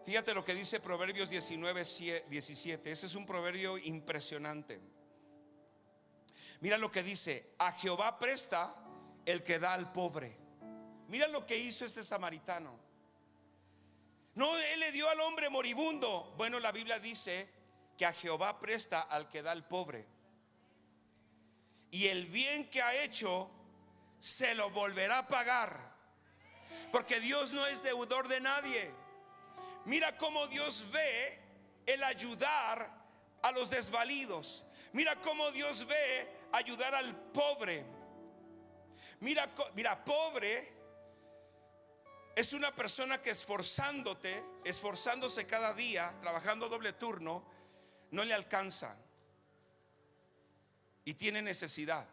Fíjate lo que dice Proverbios 19:17. Ese es un proverbio impresionante. Mira lo que dice: a Jehová presta el que da al pobre. Mira lo que hizo este samaritano. No, él le dio al hombre moribundo. Bueno, la Biblia dice que a Jehová presta al que da al pobre, y el bien que ha hecho se lo volverá a pagar, porque Dios no es deudor de nadie. Mira cómo Dios ve el ayudar a los desvalidos. Mira cómo Dios ve ayudar al pobre. Mira, pobre es una persona que esforzándose cada día, trabajando doble turno, no le alcanza y tiene necesidad.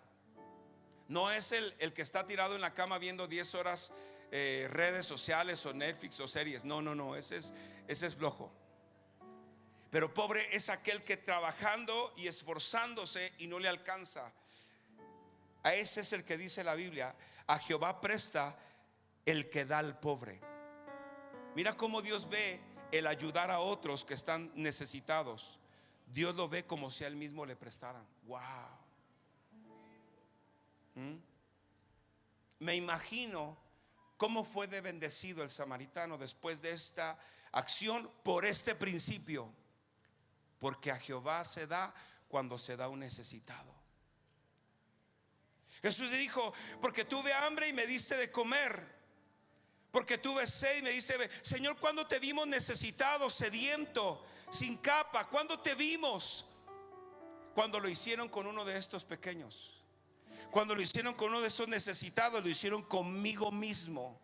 No es el que está tirado en la cama viendo 10 horas redes sociales o Netflix o series. No, ese es flojo. Pero pobre es aquel que trabajando y esforzándose y no le alcanza. A ese es el que dice la Biblia: a Jehová presta el que da al pobre. Mira cómo Dios ve el ayudar a otros que están necesitados. Dios lo ve como si a él mismo le prestaran. Wow. Me imagino cómo fue de bendecido el samaritano después de esta acción, por este principio: porque a Jehová se da cuando se da a un necesitado. Jesús le dijo: porque tuve hambre y me diste de comer, porque tuve sed y me diste de beber. Señor, ¿cuándo te vimos necesitado, sediento, sin capa? ¿Cuándo te vimos? Cuando lo hicieron con uno de estos pequeños. Cuando lo hicieron con uno de esos necesitados, lo hicieron conmigo mismo.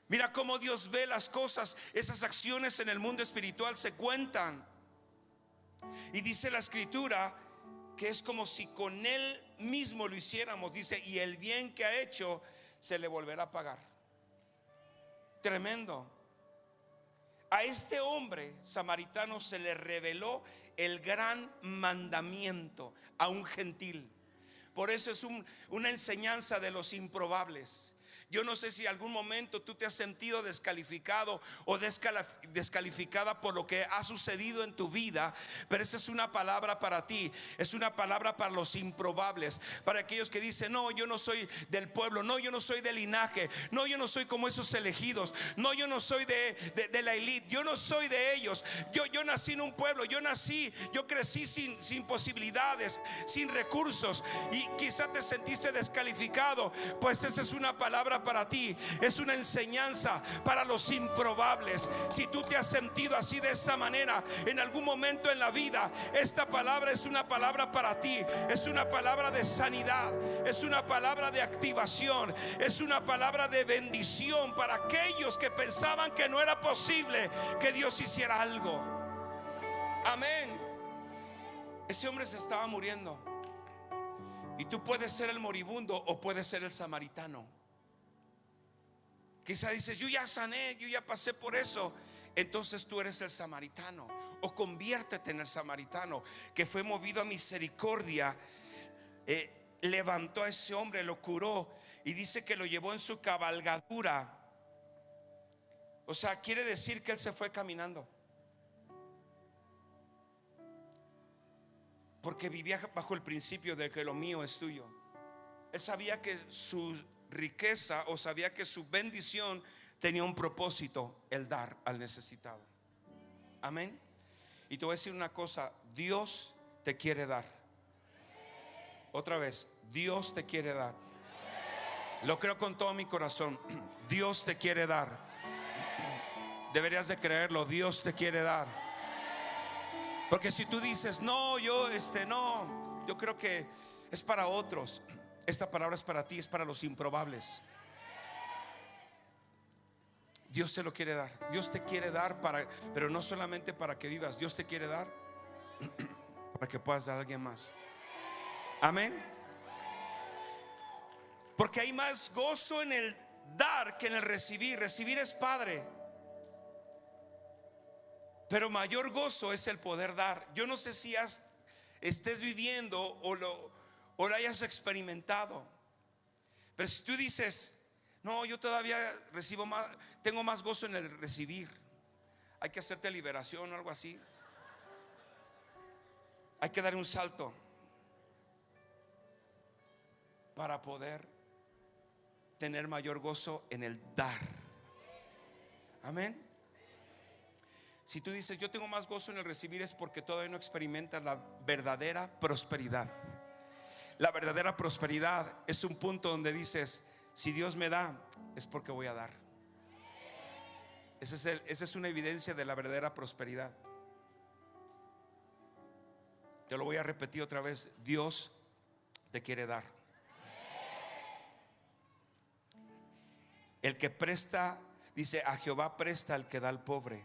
Mira cómo Dios ve las cosas. Esas acciones en el mundo espiritual se cuentan. Y dice la escritura que es como si con él mismo lo hiciéramos. Dice: y el bien que ha hecho se le volverá a pagar. Tremendo. A este hombre samaritano se le reveló el gran mandamiento a un gentil. Por eso es una enseñanza de los improbables. Yo no sé si algún momento tú te has sentido descalificado o descalificada por lo que ha sucedido en tu vida, pero esta es una palabra para ti. Es una palabra para los improbables, para aquellos que dicen: no, yo no soy del pueblo, no, yo no soy del linaje, no, yo no soy como esos elegidos, no, yo no soy de la élite, yo no soy de ellos. Yo nací en un pueblo, yo crecí sin posibilidades, sin recursos, y quizá te sentiste descalificado. Pues esa es una palabra para ti, es una enseñanza para los improbables. Si tú te has sentido así, de esta manera, en algún momento en la vida, esta palabra es una palabra para ti. Es una palabra de sanidad, es una palabra de activación, es una palabra de bendición para aquellos que pensaban que no era posible que Dios hiciera algo. Amén. Ese hombre se estaba muriendo, y tú puedes ser el moribundo o puedes ser el samaritano. Quizá dices: yo ya sané, yo ya pasé por eso. Entonces tú eres el samaritano. O conviértete en el samaritano que fue movido a misericordia. Levantó a ese hombre, lo curó, y dice que lo llevó en su cabalgadura. O sea, quiere decir que él se fue caminando, porque vivía bajo el principio de que lo mío es tuyo. Él sabía que su riqueza, o sabía que su bendición tenía un propósito: el dar al necesitado. Amén. Y te voy a decir una cosa: Dios te quiere dar. Otra vez, Dios te quiere dar. Lo creo con todo mi corazón. Dios te quiere dar. Deberías de creerlo. Dios te quiere dar. Porque si tú dices, no, yo no, yo creo que es para otros, esta palabra es para ti, es para los improbables. Dios te lo quiere dar. Dios te quiere dar pero no solamente para que vivas. Dios te quiere dar para que puedas dar a alguien más. Amén. Porque hay más gozo en el dar que en el recibir. Recibir es padre, pero mayor gozo es el poder dar. Yo no sé si estés viviendo o lo hayas experimentado, pero si tú dices, no, yo todavía recibo más, tengo más gozo en el recibir, hay que hacerte liberación o algo así. Hay que dar un salto para poder tener mayor gozo en el dar. Amén. Si tú dices, yo tengo más gozo en el recibir, es porque todavía no experimentas la verdadera prosperidad. La verdadera prosperidad es un punto donde dices, si Dios me da, es porque voy a dar. Esa es una evidencia de la verdadera prosperidad. Te lo voy a repetir otra vez. Dios te quiere dar. El que presta, dice, a Jehová presta al que da al pobre,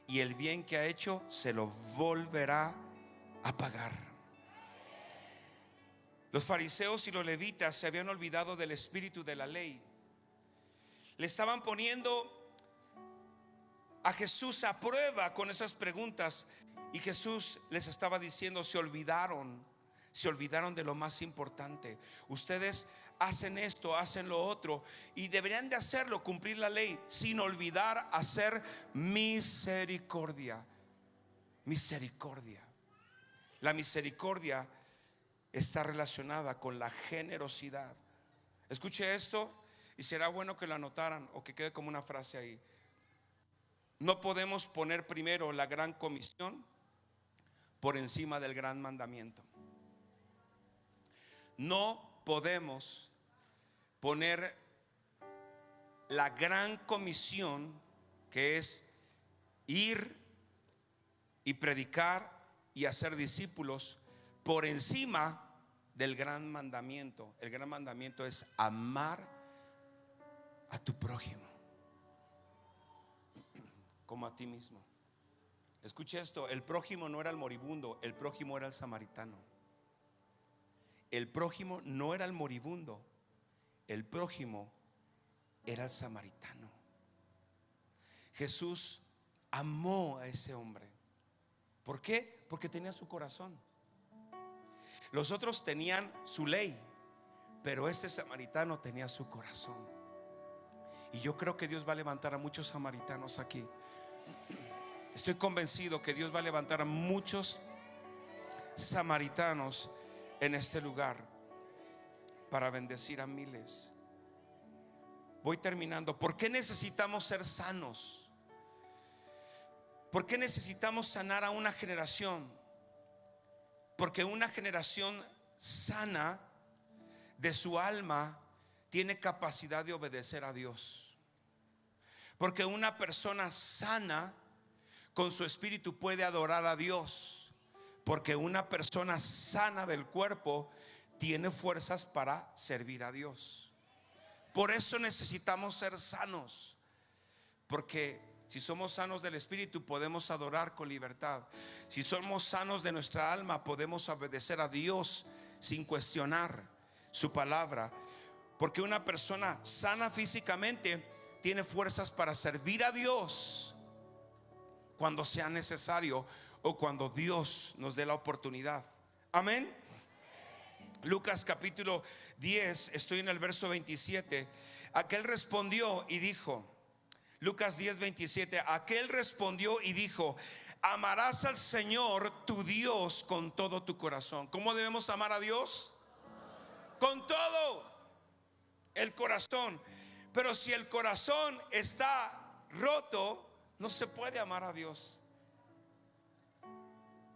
y el bien que ha hecho se lo volverá a pagar. Los fariseos y los levitas se habían olvidado del espíritu de la ley. Le estaban poniendo a Jesús a prueba con esas preguntas, y Jesús les estaba diciendo, se olvidaron de lo más importante. Ustedes hacen esto, hacen lo otro, y deberían de hacerlo, cumplir la ley, sin olvidar hacer misericordia. Misericordia. La misericordia está relacionada con la generosidad. Escuche esto, y será bueno que lo anotaran o que quede como una frase ahí. No podemos poner primero la gran comisión por encima del gran mandamiento. No podemos poner la gran comisión, que es ir y predicar y hacer discípulos, por encima del gran mandamiento. El gran mandamiento es amar a tu prójimo como a ti mismo. Escuche esto, el prójimo no era el moribundo, el prójimo era el samaritano. El prójimo no era el moribundo, el prójimo era el samaritano. Jesús amó a ese hombre. ¿Por qué? Porque tenía su corazón. Los otros tenían su ley, pero este samaritano tenía su corazón. Y yo creo que Dios va a levantar a muchos samaritanos aquí. Estoy convencido que Dios va a levantar a muchos samaritanos en este lugar para bendecir a miles. Voy terminando. ¿Por qué necesitamos ser sanos? ¿Por qué necesitamos sanar a una generación? Porque una generación sana de su alma tiene capacidad de obedecer a Dios. Porque una persona sana con su espíritu puede adorar a Dios. Porque una persona sana del cuerpo tiene fuerzas para servir a Dios. Por eso necesitamos ser sanos. Porque si somos sanos del espíritu, podemos adorar con libertad. Si somos sanos de nuestra alma, podemos obedecer a Dios sin cuestionar su palabra. Porque una persona sana físicamente tiene fuerzas para servir a Dios cuando sea necesario o cuando Dios nos dé la oportunidad. Amén. Lucas capítulo 10, estoy en el verso 27. Aquel respondió y dijo, Lucas 10, 27, aquel respondió y dijo, amarás al Señor tu Dios con todo tu corazón. ¿Cómo debemos amar a Dios? Con todo el corazón. Pero si el corazón está roto, no se puede amar a Dios.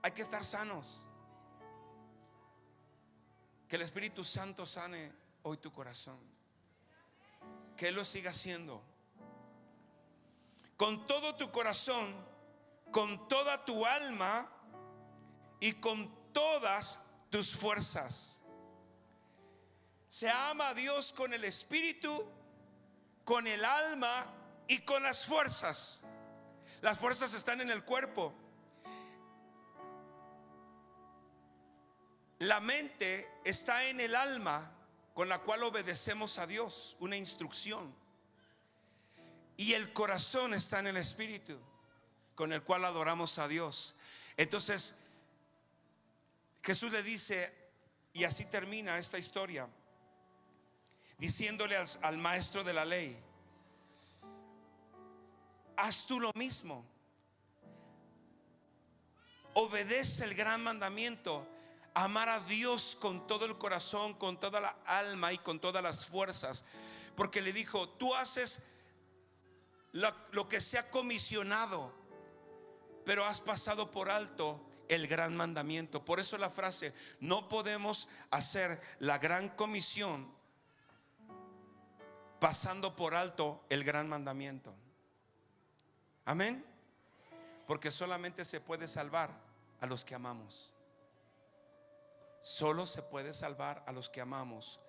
Hay que estar sanos. Que el Espíritu Santo sane hoy tu corazón. Que Él lo siga haciendo. Con todo tu corazón, con toda tu alma y con todas tus fuerzas. Se ama a Dios con el espíritu, con el alma y con las fuerzas. Las fuerzas están en el cuerpo. La mente está en el alma, con la cual obedecemos a Dios, una instrucción. Y el corazón está en el espíritu, con el cual adoramos a Dios. Entonces Jesús le dice, y así termina esta historia, diciéndole al maestro de la ley: haz tú lo mismo, obedece el gran mandamiento, amar a Dios con todo el corazón, con toda la alma y con todas las fuerzas. Porque le dijo: tú haces lo que se ha comisionado, pero has pasado por alto el gran mandamiento. Por eso la frase: no podemos hacer la gran comisión pasando por alto el gran mandamiento. Amén. Porque solamente se puede salvar a los que amamos. Solo se puede salvar a los que amamos.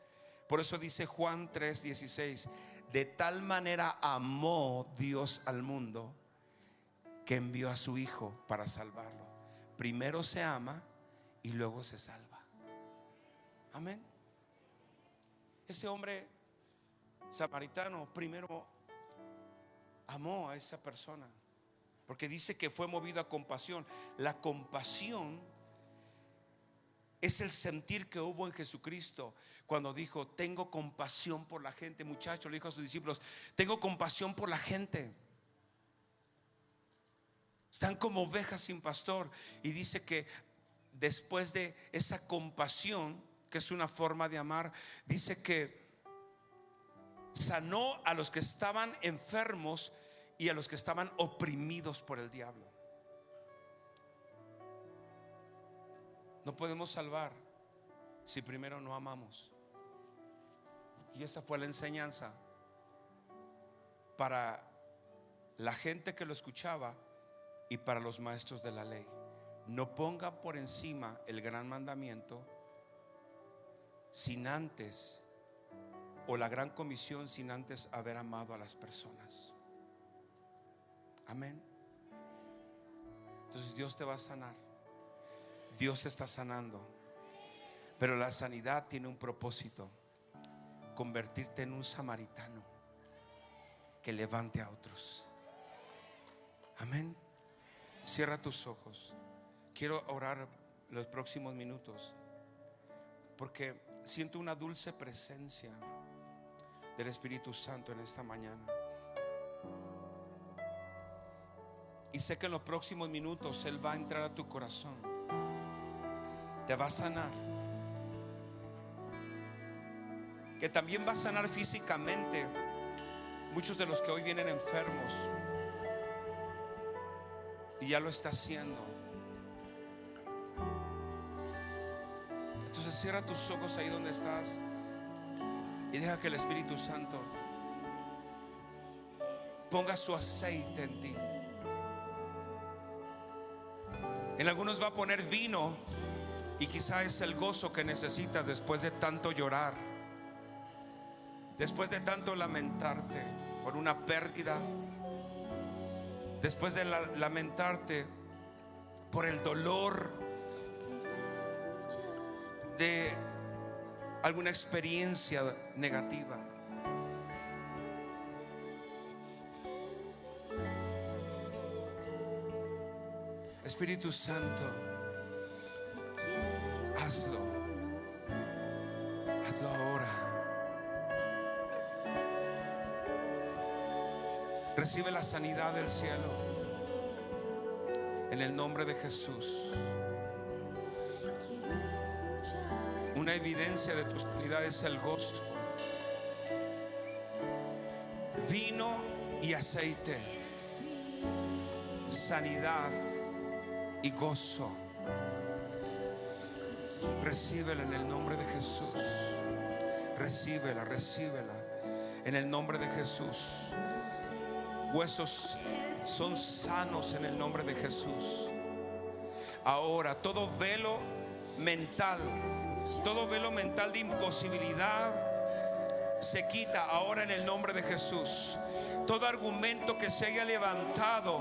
Por eso dice Juan 3:16: de tal manera amó Dios al mundo que envió a su Hijo para salvarlo. Primero se ama y luego se salva. Amén. Ese hombre samaritano primero amó a esa persona, porque dice que fue movido a compasión. La compasión es el sentir que hubo en Jesucristo cuando dijo: tengo compasión por la gente. Muchachos, le dijo a sus discípulos: tengo compasión por la gente. Están como ovejas sin pastor. Y dice que después de esa compasión, que es una forma de amar, dice que sanó a los que estaban enfermos y a los que estaban oprimidos por el diablo. No podemos salvar si primero no amamos. Y esa fue la enseñanza para la gente que lo escuchaba y para los maestros de la ley. No pongan por encima el gran mandamiento sin antes, o la gran comisión, sin antes haber amado a las personas. Amén. Entonces Dios te va a sanar. Dios te está sanando. Pero la sanidad tiene un propósito: convertirte en un samaritano que levante a otros. Amén. Cierra tus ojos. Quiero orar los próximos minutos, porque siento una dulce presencia del Espíritu Santo en esta mañana. Y sé que en los próximos minutos Él va a entrar a tu corazón, te va a sanar, que también va a sanar físicamente muchos de los que hoy vienen enfermos, y ya lo está haciendo. Entonces cierra tus ojos ahí donde estás y deja que el Espíritu Santo ponga su aceite en ti. En algunos va a poner vino, y quizá es el gozo que necesitas después de tanto llorar, después de tanto lamentarte por una pérdida, después de lamentarte por el dolor de alguna experiencia negativa. Espíritu Santo, hazlo ahora. Recibe la sanidad del cielo en el nombre de Jesús. Una evidencia de tu sanidad es el gozo, vino y aceite, sanidad y gozo. Recíbela en el nombre de Jesús. Recíbela en el nombre de Jesús. Huesos son sanos en el nombre de Jesús. ahora. Todo velo mental, todo velo mental de imposibilidad se quita ahora en el nombre de Jesús. Todo argumento que se haya levantado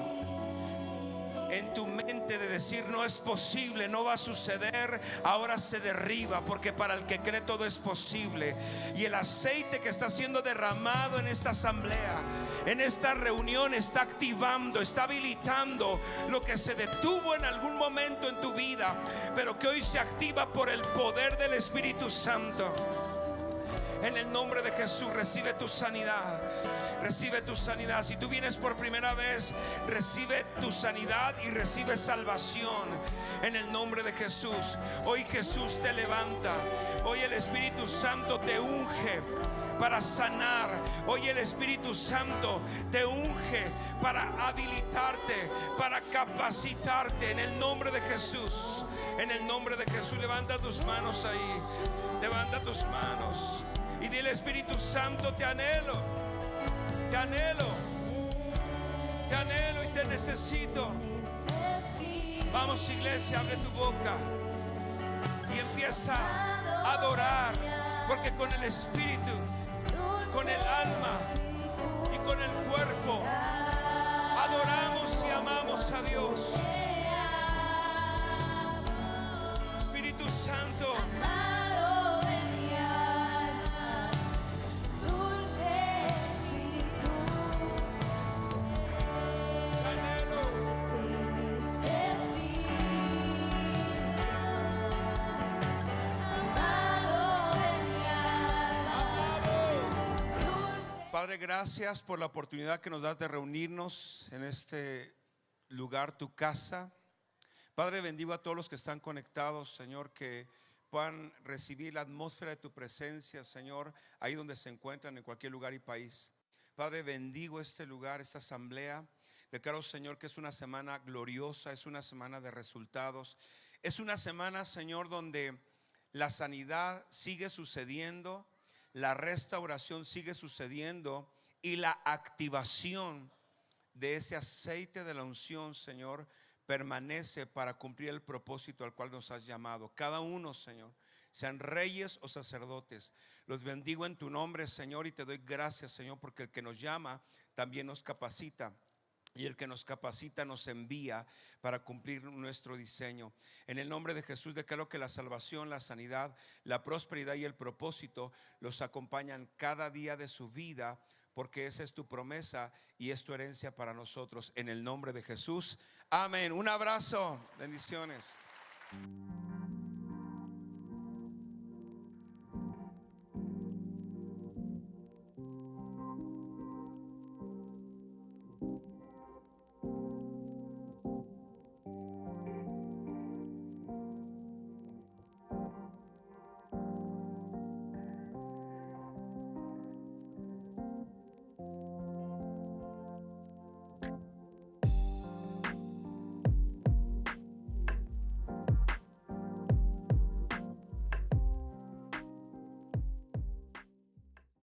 en tu mente de decir no es posible, no va a suceder, ahora se derriba, porque para el que cree todo es posible. Y el aceite que está siendo derramado en esta asamblea, en esta reunión, está activando, está habilitando lo que se detuvo en algún momento en tu vida, pero que hoy se activa por el poder del Espíritu Santo. En el nombre de Jesús, recibe tu sanidad. Recibe tu sanidad. Si tú vienes por primera vez, recibe tu sanidad y recibe salvación en el nombre de Jesús. Hoy Jesús te levanta. Hoy el Espíritu Santo te unge para sanar. Hoy el Espíritu Santo te unge para habilitarte, para capacitarte en el nombre de Jesús. En el nombre de Jesús, levanta tus manos ahí. Levanta tus manos y dile: Espíritu Santo, te anhelo. Te anhelo, te anhelo y te necesito. Vamos, iglesia, abre tu boca y empieza a adorar, porque con el espíritu, con el alma y con el cuerpo adoramos y amamos a Dios. Espíritu Santo, Padre, gracias por la oportunidad que nos das de reunirnos en este lugar, tu casa. Padre, bendigo a todos los que están conectados, Señor, que puedan recibir la atmósfera de tu presencia, Señor, ahí donde se encuentran, en cualquier lugar y país. Padre, bendigo este lugar, esta asamblea. Declaro, Señor, que es una semana gloriosa, es una semana de resultados. Es una semana, Señor, donde la sanidad sigue sucediendo, la restauración sigue sucediendo y la activación de ese aceite de la unción, Señor, permanece para cumplir el propósito al cual nos has llamado. Cada uno, Señor, sean reyes o sacerdotes, los bendigo en tu nombre, Señor, y te doy gracias, Señor, porque el que nos llama también nos capacita. Y el que nos capacita nos envía para cumplir nuestro diseño. En el nombre de Jesús declaro que la salvación, la sanidad, la prosperidad y el propósito los acompañan cada día de su vida, porque esa es tu promesa y es tu herencia para nosotros. En el nombre de Jesús, amén. Un abrazo, bendiciones.